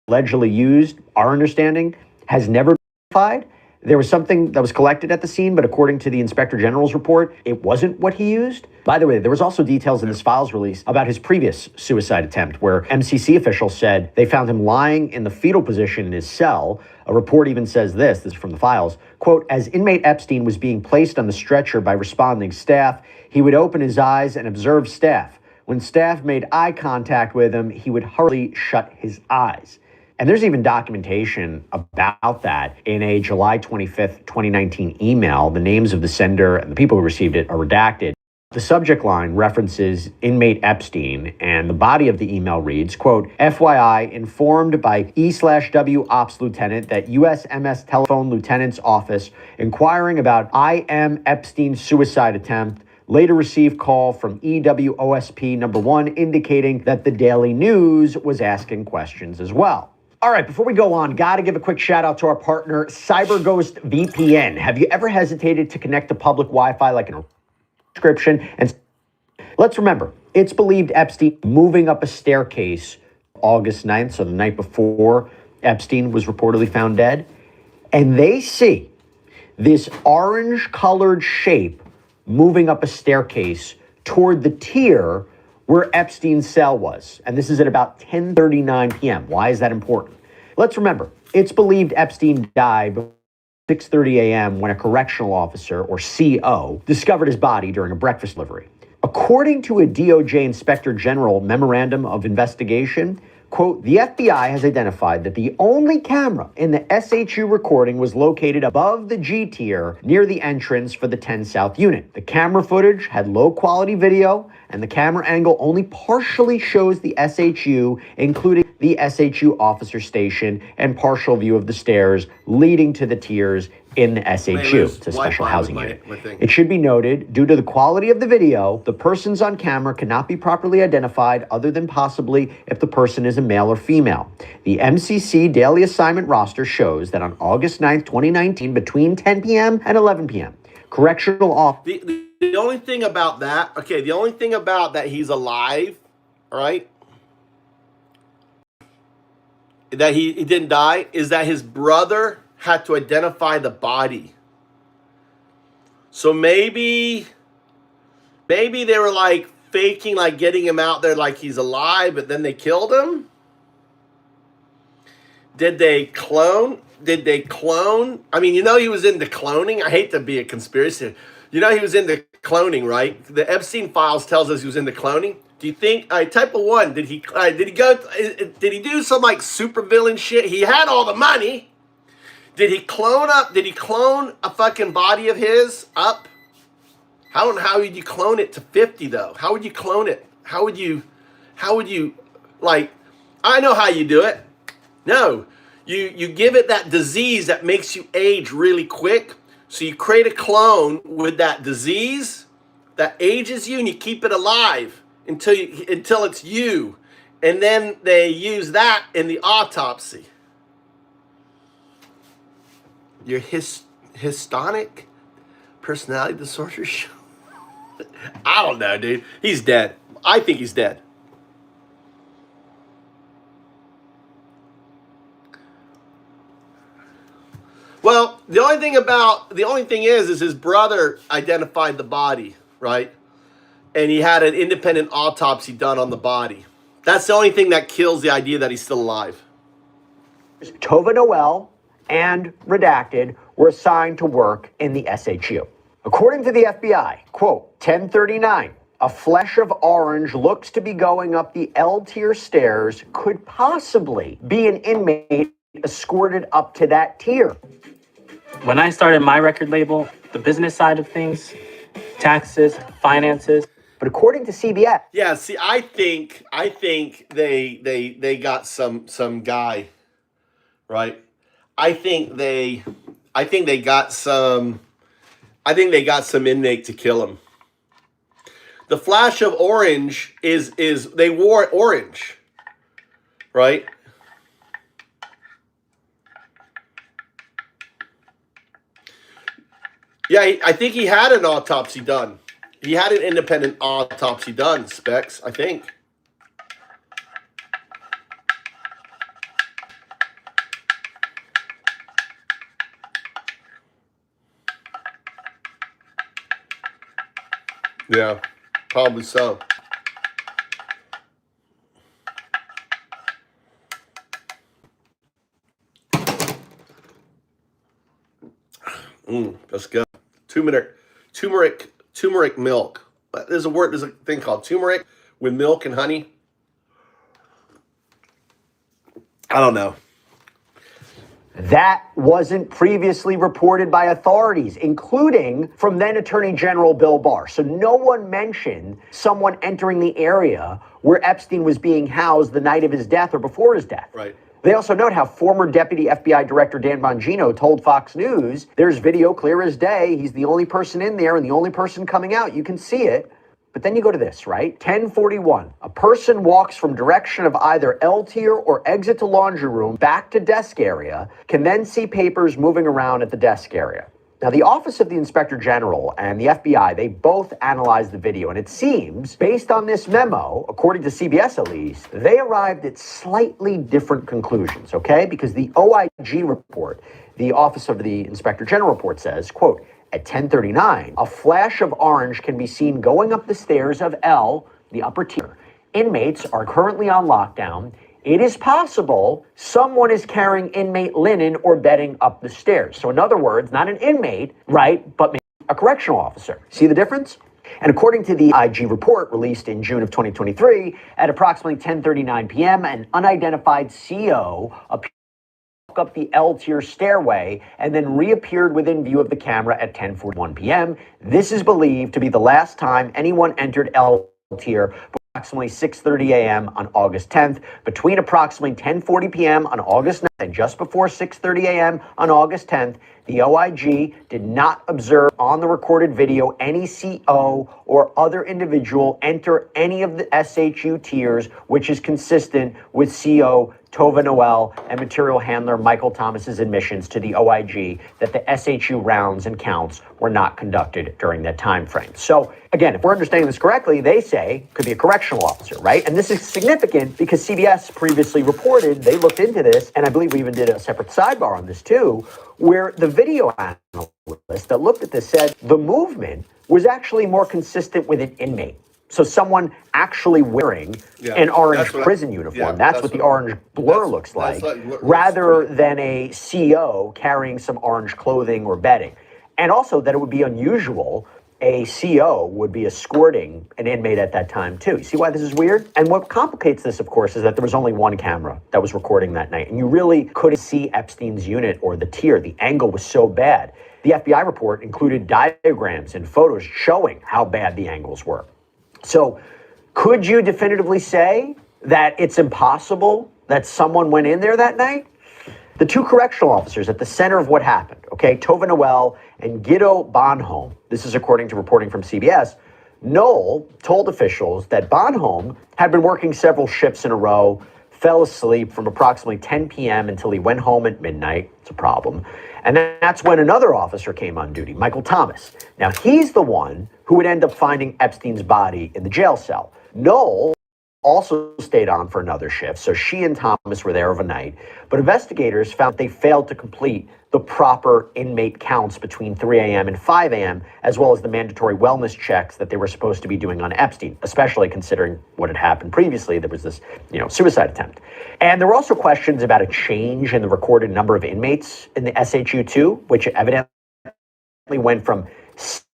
Allegedly used, our understanding, has never been verified. There was something that was collected at the scene, but according to the Inspector General's report, it wasn't what he used. By the way, there was also details in this files release about his previous suicide attempt, where MCC officials said they found him lying in the fetal position in his cell. A report even says this is from the files, quote, as inmate Epstein was being placed on the stretcher by responding staff, he would open his eyes and observe staff. When staff made eye contact with him, he would hurriedly shut his eyes. And there's even documentation about that in a July 25th, 2019 email. The names of the sender and the people who received it are redacted. The subject line references inmate Epstein, and the body of the email reads, quote, FYI, informed by E/W Ops Lieutenant that USMS Telephone Lieutenant's Office inquiring about I.M. Epstein's suicide attempt later received call from EWOSP number 1 indicating that the Daily News was asking questions as well. All right, before we go on, got to give a quick shout out to our partner, CyberGhost VPN. Have you ever hesitated to connect to public Wi-Fi like an subscription? And let's remember, it's believed Epstein moving up a staircase August 9th, so the night before Epstein was reportedly found dead. And they see this orange-colored shape moving up a staircase toward the tier where Epstein's cell was. And this is at about 10:39 p.m. Why is that important? Let's remember, it's believed Epstein died before 6:30 a.m. when a correctional officer, or CO, discovered his body during a breakfast delivery. According to a DOJ Inspector General memorandum of investigation, quote, the FBI has identified that the only camera in the SHU recording was located above the G tier near the entrance for the 10 South unit. The camera footage had low quality video, and the camera angle only partially shows the SHU, including the SHU officer station and partial view of the stairs leading to the tiers in the SHU. It's a special housing unit. It should be noted, due to the quality of the video, the persons on camera cannot be properly identified other than possibly if the person is a male or female. The MCC daily assignment roster shows that on August 9th, 2019, between 10 p.m. and 11 p.m., correctional officers... The only thing about that, the only thing about that he's alive, right? That he didn't die, is that his brother had to identify the body. So maybe they were like faking, like getting him out there like he's alive, but then they killed him. Did they clone? I mean, you know he was into cloning. I hate to be a conspiracy. You know he was into cloning, right? The Epstein files tells us he was into cloning. Do you think, type of one, did he do some like supervillain shit? He had all the money. Did he clone a fucking body of his up? How would you clone it to 50 though? How would you clone it? How would you, like, I know how you do it. No, you give it that disease that makes you age really quick. So you create a clone with that disease that ages you, and you keep it alive until it's you. And then they use that in the autopsy. Your histonic personality disorder show? I don't know, dude. He's dead. I think he's dead. Well, the only thing is his brother identified the body, right? And he had an independent autopsy done on the body. That's the only thing that kills the idea that he's still alive. Tova Noel and Redacted were assigned to work in the SHU. According to the FBI, quote, 1039, a flesh of orange looks to be going up the L tier stairs, could possibly be an inmate escorted up to that tier. When I started my record label, the business side of things, taxes, finances. But according to CBS, yeah. See, I think they got some guy, right? I think they got some inmate to kill him. The flash of orange is they wore orange. right? Yeah, I think he had an autopsy done. He had an independent autopsy done, Specs, I think. Yeah, probably so. That's good. Turmeric milk. There's a thing called turmeric with milk and honey. I don't know. That wasn't previously reported by authorities, including from then Attorney General Bill Barr. So no one mentioned someone entering the area where Epstein was being housed the night of his death or before his death. Right. They also note how former Deputy FBI Director Dan Bongino told Fox News, there's video clear as day. He's the only person in there and the only person coming out. You can see it. But then you go to this, right? 1041. A person walks from direction of either L tier or exit to laundry room back to desk area, can then see papers moving around at the desk area. Now, the Office of the Inspector General and the FBI, they both analyzed the video, and it seems, based on this memo, according to CBS at least, they arrived at slightly different conclusions, okay? Because the OIG report, the Office of the Inspector General report says, quote, at 10:39, a flash of orange can be seen going up the stairs of L, the upper tier. Inmates are currently on lockdown. It is possible someone is carrying inmate linen or bedding up the stairs. So in other words, not an inmate, right, but maybe a correctional officer. See the difference? And according to the IG report released in June of 2023, at approximately 10:39 p.m., an unidentified CO appeared up the L tier stairway and then reappeared within view of the camera at 10:41 p.m. This is believed to be the last time anyone entered L tier approximately 6:30 a.m. on August 10th. Between approximately 10:40 p.m. on August 9th and just before 6:30 a.m. on August 10th, the OIG did not observe on the recorded video any CO or other individual enter any of the SHU tiers, which is consistent with CO Tova Noel and material handler Michael Thomas's admissions to the OIG that the SHU rounds and counts were not conducted during that time frame. So again, if we're understanding this correctly, they say could be a correctional officer, right? And this is significant because CBS previously reported, they looked into this, and I believe we even did a separate sidebar on this too, where the video analyst that looked at this said the movement was actually more consistent with an inmate. So someone actually wearing an orange prison uniform. That's what the orange blur looks like, rather than a CO carrying some orange clothing or bedding. And also that it would be unusual a CO would be escorting an inmate at that time too. You see why this is weird? And what complicates this, of course, is that there was only one camera that was recording that night. And you really couldn't see Epstein's unit or the tier. The angle was so bad. The FBI report included diagrams and photos showing how bad the angles were. So could you definitively say that it's impossible that someone went in there that night? The two correctional officers at the center of what happened, okay, Tova Noel and Guido Bonhomme, this is according to reporting from CBS, Noel told officials that Bonhomme had been working several shifts in a row, fell asleep from approximately 10 p.m. until he went home at midnight. It's a problem. And that's when another officer came on duty, Michael Thomas. Now, he's the one who would end up finding Epstein's body in the jail cell. Noel also stayed on for another shift, so she and Thomas were there overnight. But investigators found they failed to complete the proper inmate counts between 3 a.m. and 5 a.m., as well as the mandatory wellness checks that they were supposed to be doing on Epstein, especially considering what had happened previously. There was this, suicide attempt. And there were also questions about a change in the recorded number of inmates in the SHU-2, which evidently went from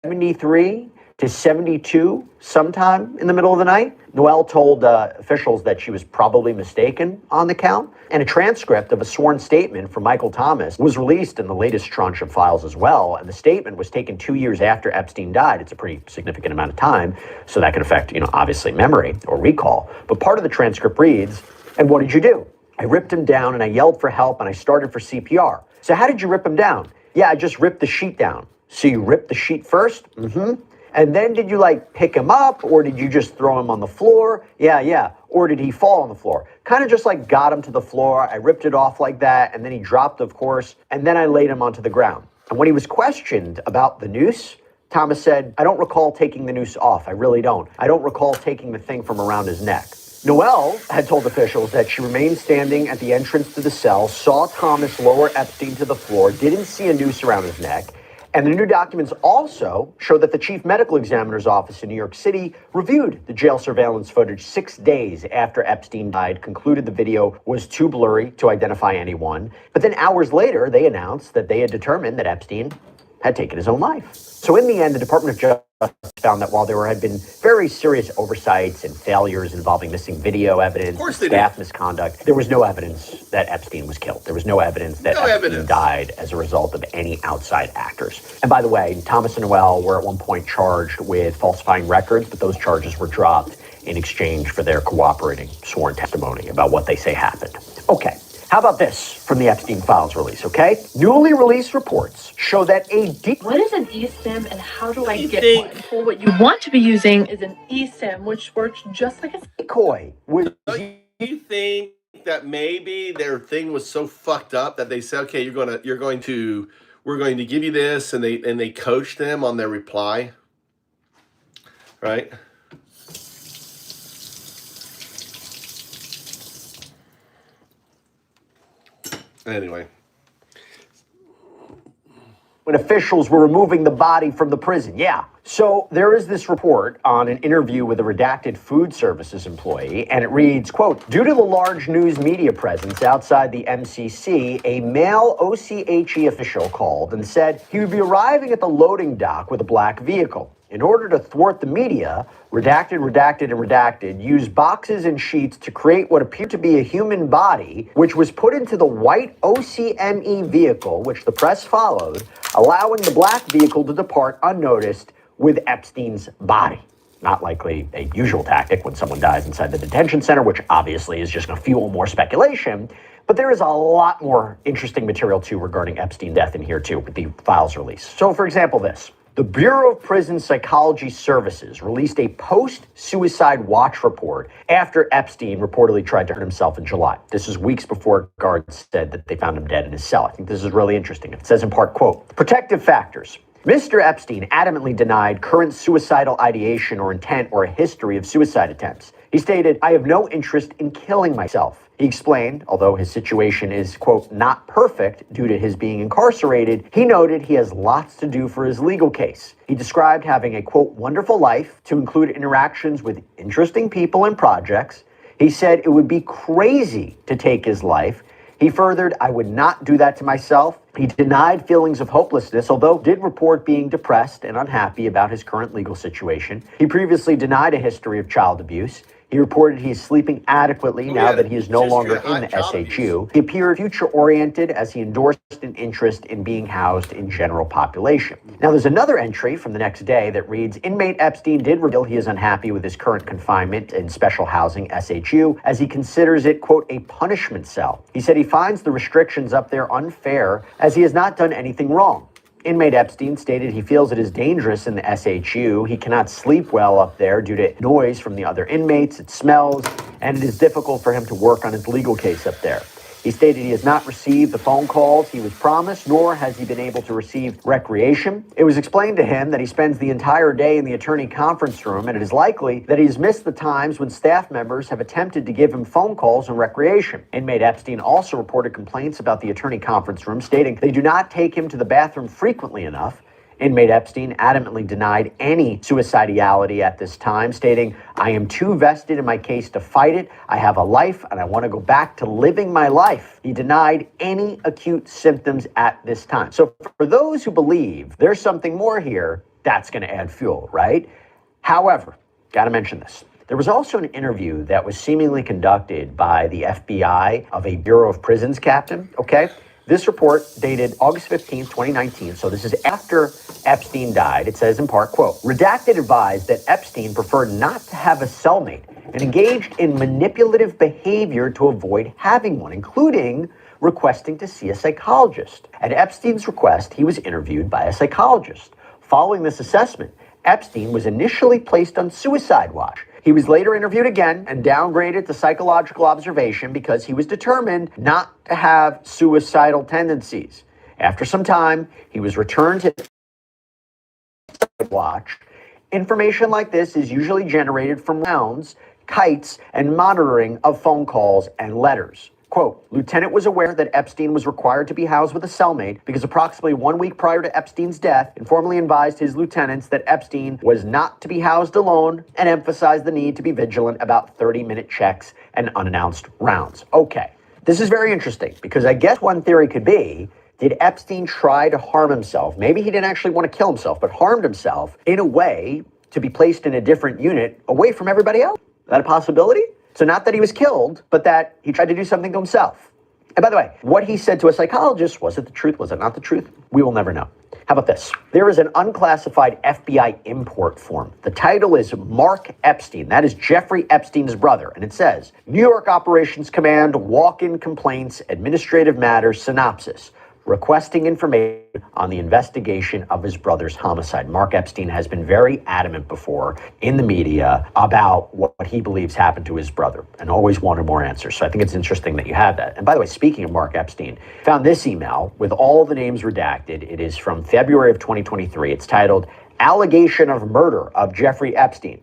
73 to 72 sometime in the middle of the night. Noel told officials that she was probably mistaken on the count. And a transcript of a sworn statement from Michael Thomas was released in the latest tranche of files as well. And the statement was taken 2 years after Epstein died. It's a pretty significant amount of time. So that could affect, obviously memory or recall. But part of the transcript reads, "And what did you do? I ripped him down and I yelled for help and I started for CPR. So how did you rip him down? Yeah, I just ripped the sheet down. So you ripped the sheet first? Mm-hmm. And then did you pick him up or did you just throw him on the floor? Yeah. or did he fall on the floor? Kind of just like got him to the floor. I ripped it off like that, and then he dropped, of course, and then I laid him onto the ground. And when he was questioned about the noose, Thomas said, I don't recall taking the noose off. I really don't. I don't recall taking the thing from around his neck. Noelle had told officials that she remained standing at the entrance to the cell, saw Thomas lower Epstein to the floor, didn't see a noose around his neck. And the new documents also show that the chief medical examiner's office in New York City reviewed the jail surveillance footage 6 days after Epstein died, concluded the video was too blurry to identify anyone. But then hours later, they announced that they had determined that Epstein had taken his own life. So in the end, the Department of Justice found that while there had been very serious oversights and failures involving missing video evidence, staff misconduct, there was no evidence that Epstein was killed. There was no evidence that Epstein died as a result of any outside actors. And by the way, Thomas and Noelle were at one point charged with falsifying records, but those charges were dropped in exchange for their cooperating sworn testimony about what they say happened. Okay. How about this from the Epstein Files release, okay? Newly released reports show that What is an eSIM and how do I get one? Well, what you want to be using is an eSIM, which works just like a decoy. Do you think that maybe their thing was so fucked up that they said, okay, we're going to give you this, and they coached them on their reply, right? Anyway. When officials were removing the body from the prison. Yeah. So there is this report on an interview with a redacted food services employee, and it reads, quote, due to the large news media presence outside the MCC, a male OCHE official called and said he would be arriving at the loading dock with a black vehicle. In order to thwart the media, redacted used boxes and sheets to create what appeared to be a human body, which was put into the white OCME vehicle, which the press followed, allowing the black vehicle to depart unnoticed with Epstein's body. Not likely a usual tactic when someone dies inside the detention center, which obviously is just going to fuel more speculation. But there is a lot more interesting material, too, regarding Epstein's death in here, too, with the files release. So, for example, this. The Bureau of Prison Psychology Services released a post-suicide watch report after Epstein reportedly tried to hurt himself in July. This is weeks before guards said that they found him dead in his cell. I think this is really interesting. It says in part, quote, protective factors. Mr. Epstein adamantly denied current suicidal ideation or intent or a history of suicide attempts. He stated, I have no interest in killing myself. He explained, although his situation is, quote, not perfect due to his being incarcerated, he noted he has lots to do for his legal case. He described having a, quote, wonderful life to include interactions with interesting people and projects. He said it would be crazy to take his life. He furthered, I would not do that to myself. He denied feelings of hopelessness, although did report being depressed and unhappy about his current legal situation. He previously denied a history of child abuse. He reported he is sleeping adequately now that he is no longer in the SHU. He appeared future-oriented as he endorsed an interest in being housed in general population. Now, there's another entry from the next day that reads, inmate Epstein did reveal he is unhappy with his current confinement in special housing, SHU, as he considers it, quote, a punishment cell. He said he finds the restrictions up there unfair as he has not done anything wrong. Inmate Epstein stated he feels it is dangerous in the SHU. He cannot sleep well up there due to noise from the other inmates, it smells, and it is difficult for him to work on his legal case up there. He stated he has not received the phone calls he was promised, nor has he been able to receive recreation. It was explained to him that he spends the entire day in the attorney conference room, and it is likely that he's missed the times when staff members have attempted to give him phone calls and recreation. Inmate Epstein also reported complaints about the attorney conference room, stating they do not take him to the bathroom frequently enough. Inmate Epstein adamantly denied any suicidality at this time, stating, I am too vested in my case to fight it. I have a life and I want to go back to living my life. He denied any acute symptoms at this time. So for those who believe there's something more here, that's going to add fuel, right? However, got to mention this. There was also an interview that was seemingly conducted by the FBI of a Bureau of Prisons captain, okay? This report dated August 15, 2019, so this is after Epstein died. It says in part, quote, redacted advised that Epstein preferred not to have a cellmate and engaged in manipulative behavior to avoid having one, including requesting to see a psychologist. At Epstein's request, he was interviewed by a psychologist. Following this assessment, Epstein was initially placed on suicide watch. He was later interviewed again and downgraded to psychological observation because he was determined not to have suicidal tendencies. After some time, he was returned to watch. Information like this is usually generated from rounds, kites, and monitoring of phone calls and letters. Quote, Lieutenant was aware that Epstein was required to be housed with a cellmate because approximately 1 week prior to Epstein's death, informally advised his lieutenants that Epstein was not to be housed alone and emphasized the need to be vigilant about 30-minute checks and unannounced rounds. Okay, this is very interesting because I guess one theory could be, did Epstein try to harm himself? Maybe he didn't actually want to kill himself, but harmed himself in a way to be placed in a different unit away from everybody else. Is that a possibility? So not that he was killed, but that he tried to do something to himself. And by the way, what he said to a psychologist, was it the truth? Was it not the truth? We will never know. How about this? There is an unclassified FBI import form. The title is Mark Epstein. That is Jeffrey Epstein's brother. And it says, New York Operations Command, walk-in complaints, administrative matters, synopsis. Requesting information on the investigation of his brother's homicide. Mark Epstein has been very adamant before in the media about what he believes happened to his brother and always wanted more answers. So I think it's interesting that you have that. And by the way, speaking of Mark Epstein, found this email with all the names redacted. It is from February of 2023. It's titled Allegation of Murder of Jeffrey Epstein.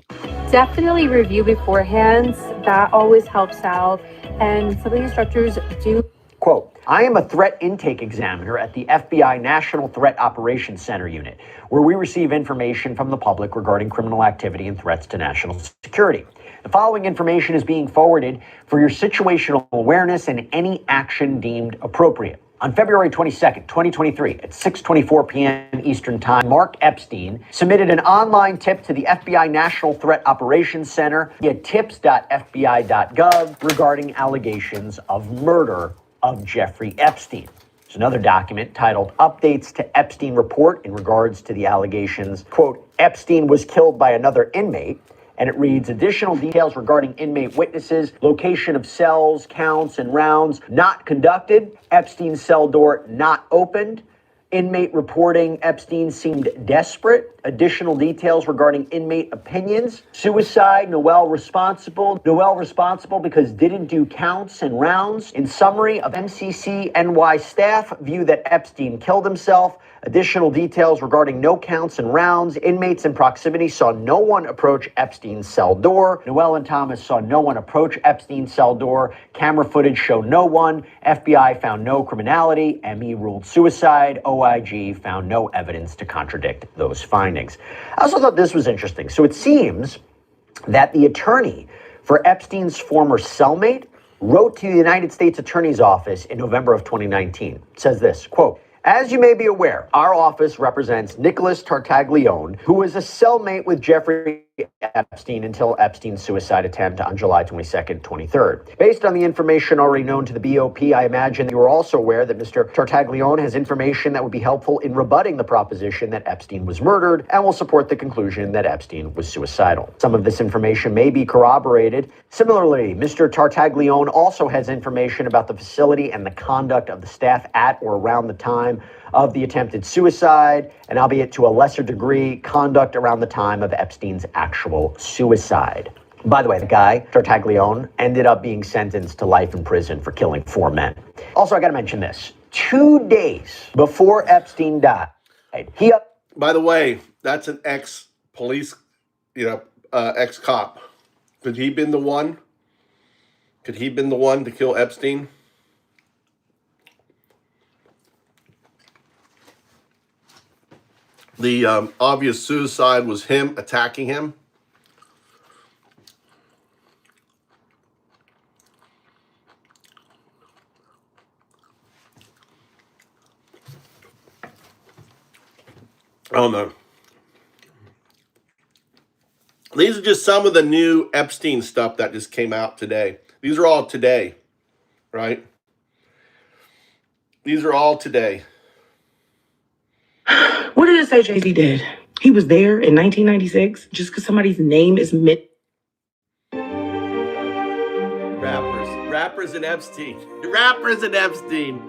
Definitely review beforehand. That always helps out. And some of the instructors do. Quote, I am a threat intake examiner at the FBI National Threat Operations Center Unit, where we receive information from the public regarding criminal activity and threats to national security. The following information is being forwarded for your situational awareness and any action deemed appropriate. On February 22nd, 2023, at 6:24 p.m. Eastern Time, Mark Epstein submitted an online tip to the FBI National Threat Operations Center via tips.fbi.gov regarding allegations of murder of Jeffrey Epstein. There's another document titled Updates to Epstein Report in regards to the allegations. Quote, Epstein was killed by another inmate. And it reads additional details regarding inmate witnesses, location of cells, counts, and rounds not conducted. Epstein's cell door not opened. Inmate reporting Epstein seemed desperate. Additional details regarding inmate opinions. Suicide, Noel responsible. Noel responsible because didn't do counts and rounds. In summary, of MCC NY staff view that Epstein killed himself. Additional details regarding no counts and rounds. Inmates in proximity saw no one approach Epstein's cell door. Noel and Thomas saw no one approach Epstein's cell door. Camera footage showed no one. FBI found no criminality. ME ruled suicide. OIG found no evidence to contradict those findings. I also thought this was interesting. So it seems that the attorney for Epstein's former cellmate wrote to the United States Attorney's Office in November of 2019. It says this, quote, as you may be aware, our office represents Nicholas Tartaglione, who was a cellmate with Jeffrey Epstein until Epstein's suicide attempt on July 22nd, 23rd. Based on the information already known to the BOP, I imagine you are also aware that Mr. Tartaglione has information that would be helpful in rebutting the proposition that Epstein was murdered and will support the conclusion that Epstein was suicidal. Some of this information may be corroborated. Similarly, Mr. Tartaglione also has information about the facility and the conduct of the staff at or around the time of the attempted suicide, and albeit to a lesser degree, conduct around the time of Epstein's actual suicide. By the way, the guy, Tartaglione, ended up being sentenced to life in prison for killing 4 men. Also, I got to mention this. 2 days before Epstein died, By the way, that's an ex-police, ex-cop. Could he been the one? Could he been the one to kill Epstein? The obvious suicide was him attacking him. I don't know. These are just some of the new Epstein stuff that just came out today. These are all today, right? These are all today. What did it say Jay-Z did? He was there in 1996 just because somebody's name is Rappers and Epstein. Rappers and Epstein.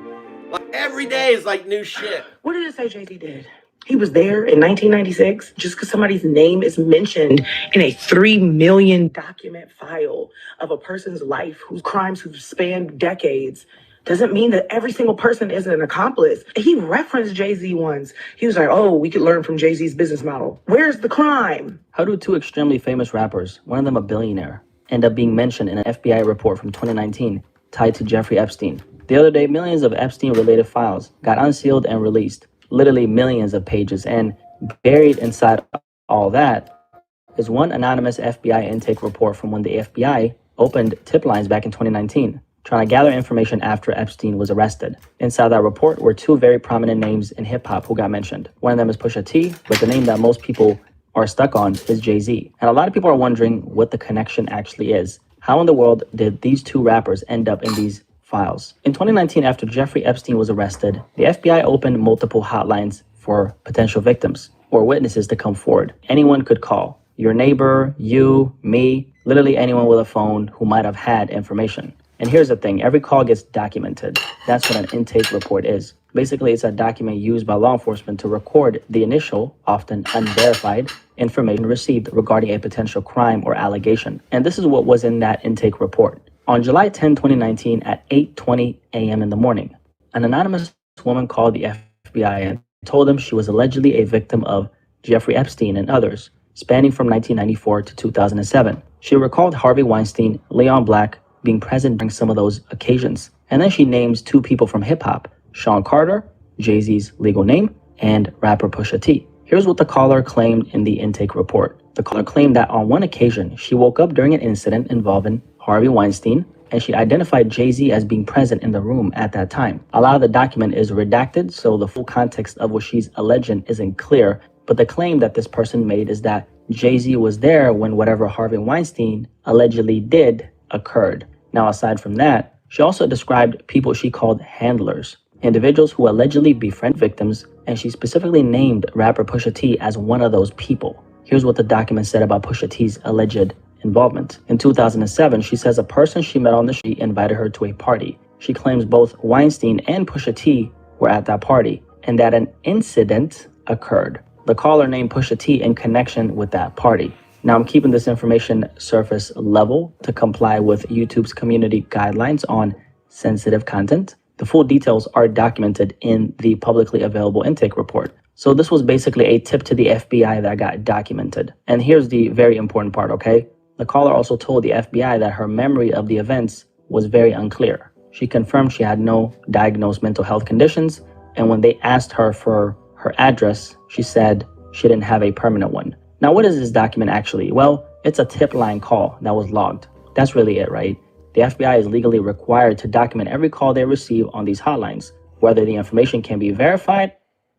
Like every day is like new shit. What did it say Jay-Z did? He was there in 1996. Just because somebody's name is mentioned in a 3 million document file of a person's life whose crimes have spanned decades doesn't mean that every single person isn't an accomplice. He referenced Jay-Z once. He was like, oh, we could learn from Jay-Z's business model. Where's the crime? How do two extremely famous rappers, one of them a billionaire, end up being mentioned in an FBI report from 2019 tied to Jeffrey Epstein? The other day, millions of Epstein-related files got unsealed and released, literally millions of pages, and buried inside all that is one anonymous FBI intake report from when the FBI opened tip lines back in 2019. Trying to gather information after Epstein was arrested. Inside that report were two very prominent names in hip-hop who got mentioned. One of them is Pusha T, but the name that most people are stuck on is Jay-Z. And a lot of people are wondering what the connection actually is. How in the world did these two rappers end up in these files? In 2019, after Jeffrey Epstein was arrested, the FBI opened multiple hotlines for potential victims or witnesses to come forward. Anyone could call. Your neighbor, you, me, literally anyone with a phone who might have had information. And here's the thing, every call gets documented. That's what an intake report is. Basically, it's a document used by law enforcement to record the initial, often unverified, information received regarding a potential crime or allegation. And this is what was in that intake report. On July 10, 2019, at 8:20 a.m. in the morning, an anonymous woman called the FBI and told them she was allegedly a victim of Jeffrey Epstein and others, spanning from 1994 to 2007. She recalled Harvey Weinstein, Leon Black, being present during some of those occasions. And then she names two people from hip-hop, Sean Carter, Jay-Z's legal name, and rapper Pusha T. Here's what the caller claimed in the intake report. The caller claimed that on one occasion, she woke up during an incident involving Harvey Weinstein, and she identified Jay-Z as being present in the room at that time. A lot of the document is redacted, so the full context of what she's alleging isn't clear, but the claim that this person made is that Jay-Z was there when whatever Harvey Weinstein allegedly did occurred. Now, aside from that, she also described people she called handlers, individuals who allegedly befriend victims, and she specifically named rapper Pusha T as one of those people. Here's what the document said about Pusha T's alleged involvement. In 2007, she says a person she met on the street invited her to a party. She claims both Weinstein and Pusha T were at that party, and that an incident occurred. The caller named Pusha T in connection with that party. Now, I'm keeping this information surface level to comply with YouTube's community guidelines on sensitive content. The full details are documented in the publicly available intake report. So this was basically a tip to the FBI that got documented. And here's the very important part, okay? The caller also told the FBI that her memory of the events was very unclear. She confirmed she had no diagnosed mental health conditions, and when they asked her for her address, she said she didn't have a permanent one. Now, what is this document actually? Well, it's a tip line call that was logged. That's really it, right? The FBI is legally required to document every call they receive on these hotlines, whether the information can be verified,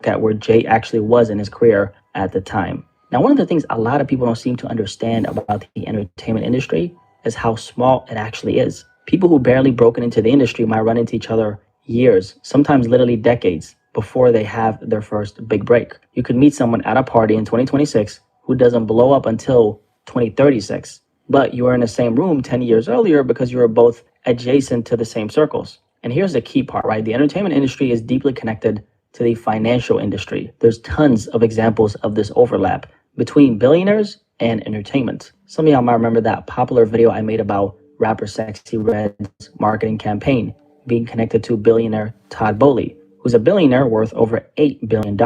at where Jay actually was in his career at the time. Now, one of the things a lot of people don't seem to understand about the entertainment industry is how small it actually is. People who barely broken into the industry might run into each other years, sometimes literally decades, before they have their first big break. You could meet someone at a party in 2026 who doesn't blow up until 2036, but you were in the same room 10 years earlier because you were both adjacent to the same circles. And here's the key part, right? The entertainment industry is deeply connected to the financial industry. There's tons of examples of this overlap between billionaires and entertainment. Some of y'all might remember that popular video I made about rapper Sexy Red's marketing campaign being connected to billionaire Todd Boehly, who's a billionaire worth over $8 billion,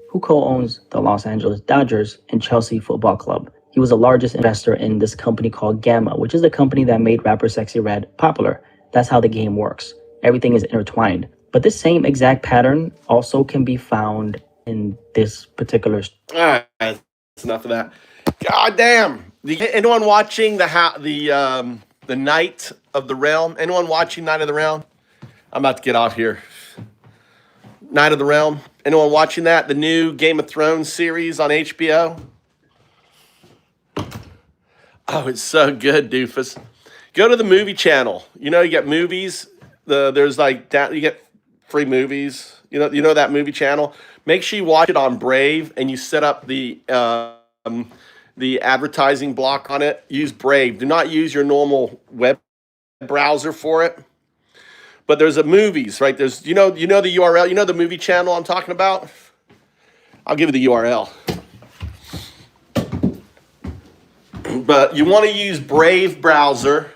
who co-owns the Los Angeles Dodgers and Chelsea Football Club. He was the largest investor in this company called Gamma, which is the company that made rapper Sexy Red popular. That's how the game works. Everything is intertwined. But this same exact pattern also can be found in this particular. All right, that's enough of that. God damn! Anyone watching the Night of the Realm? Anyone watching Night of the Realm? I'm about to get off here. Night of the Realm. Anyone watching that? The new Game of Thrones series on HBO. Oh, it's so good, doofus. Go to the movie channel. You know, you get movies. There's like that. You get free movies. You know that movie channel. Make sure you watch it on Brave, and you set up the advertising block on it. Use Brave. Do not use your normal web browser for it. But there's a movies, right? There's you know the URL. You know the movie channel I'm talking about. I'll give you the URL. But you want to use Brave browser,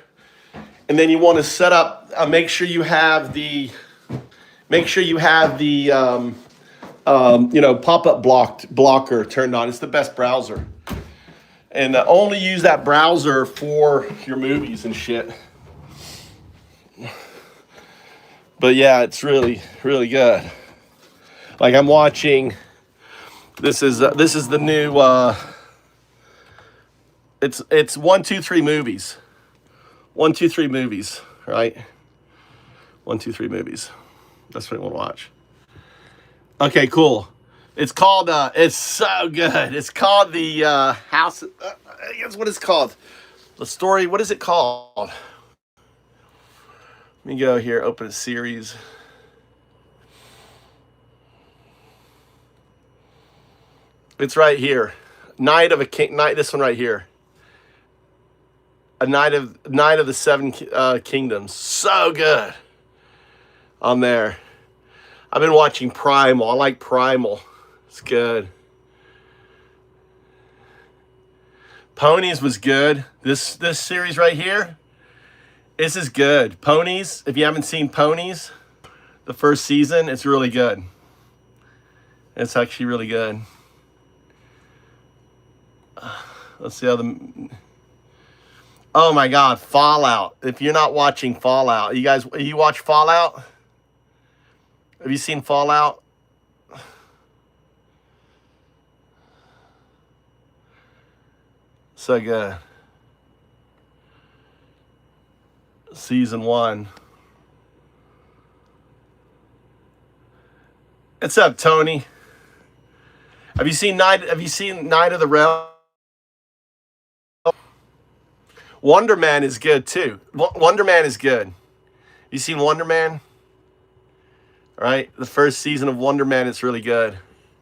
and then you want to set up. Make sure you have the. Pop-up blocker turned on. It's the best browser, and only use that browser for your movies and shit. But yeah, it's really, really good. Like I'm watching. This is the new. It's 1, 2, 3 movies. 1, 2, 3 movies, right? 1, 2, 3 movies. That's what I want to watch. Okay, cool. It's called. It's so good. It's called the House. That's what it's called. The story. What is it called? Let me go here. Open a series. It's right here. Night of a King. Night. This one right here. A Night of the Seven Kingdoms. So good. On there. I've been watching Primal. I like Primal. It's good. Ponies was good. This series right here. This is good. Ponies. If you haven't seen Ponies, the first season, it's really good. It's actually really good. Let's see how the. Oh my God, Fallout. If you're not watching Fallout, you watch Fallout? Have you seen Fallout? So good. Season 1. What's up, Tony? Have you seen Night of the Realm? Wonder Man is good too. Wonder Man is good. You seen Wonder Man? All right, the first season of Wonder Man is really good.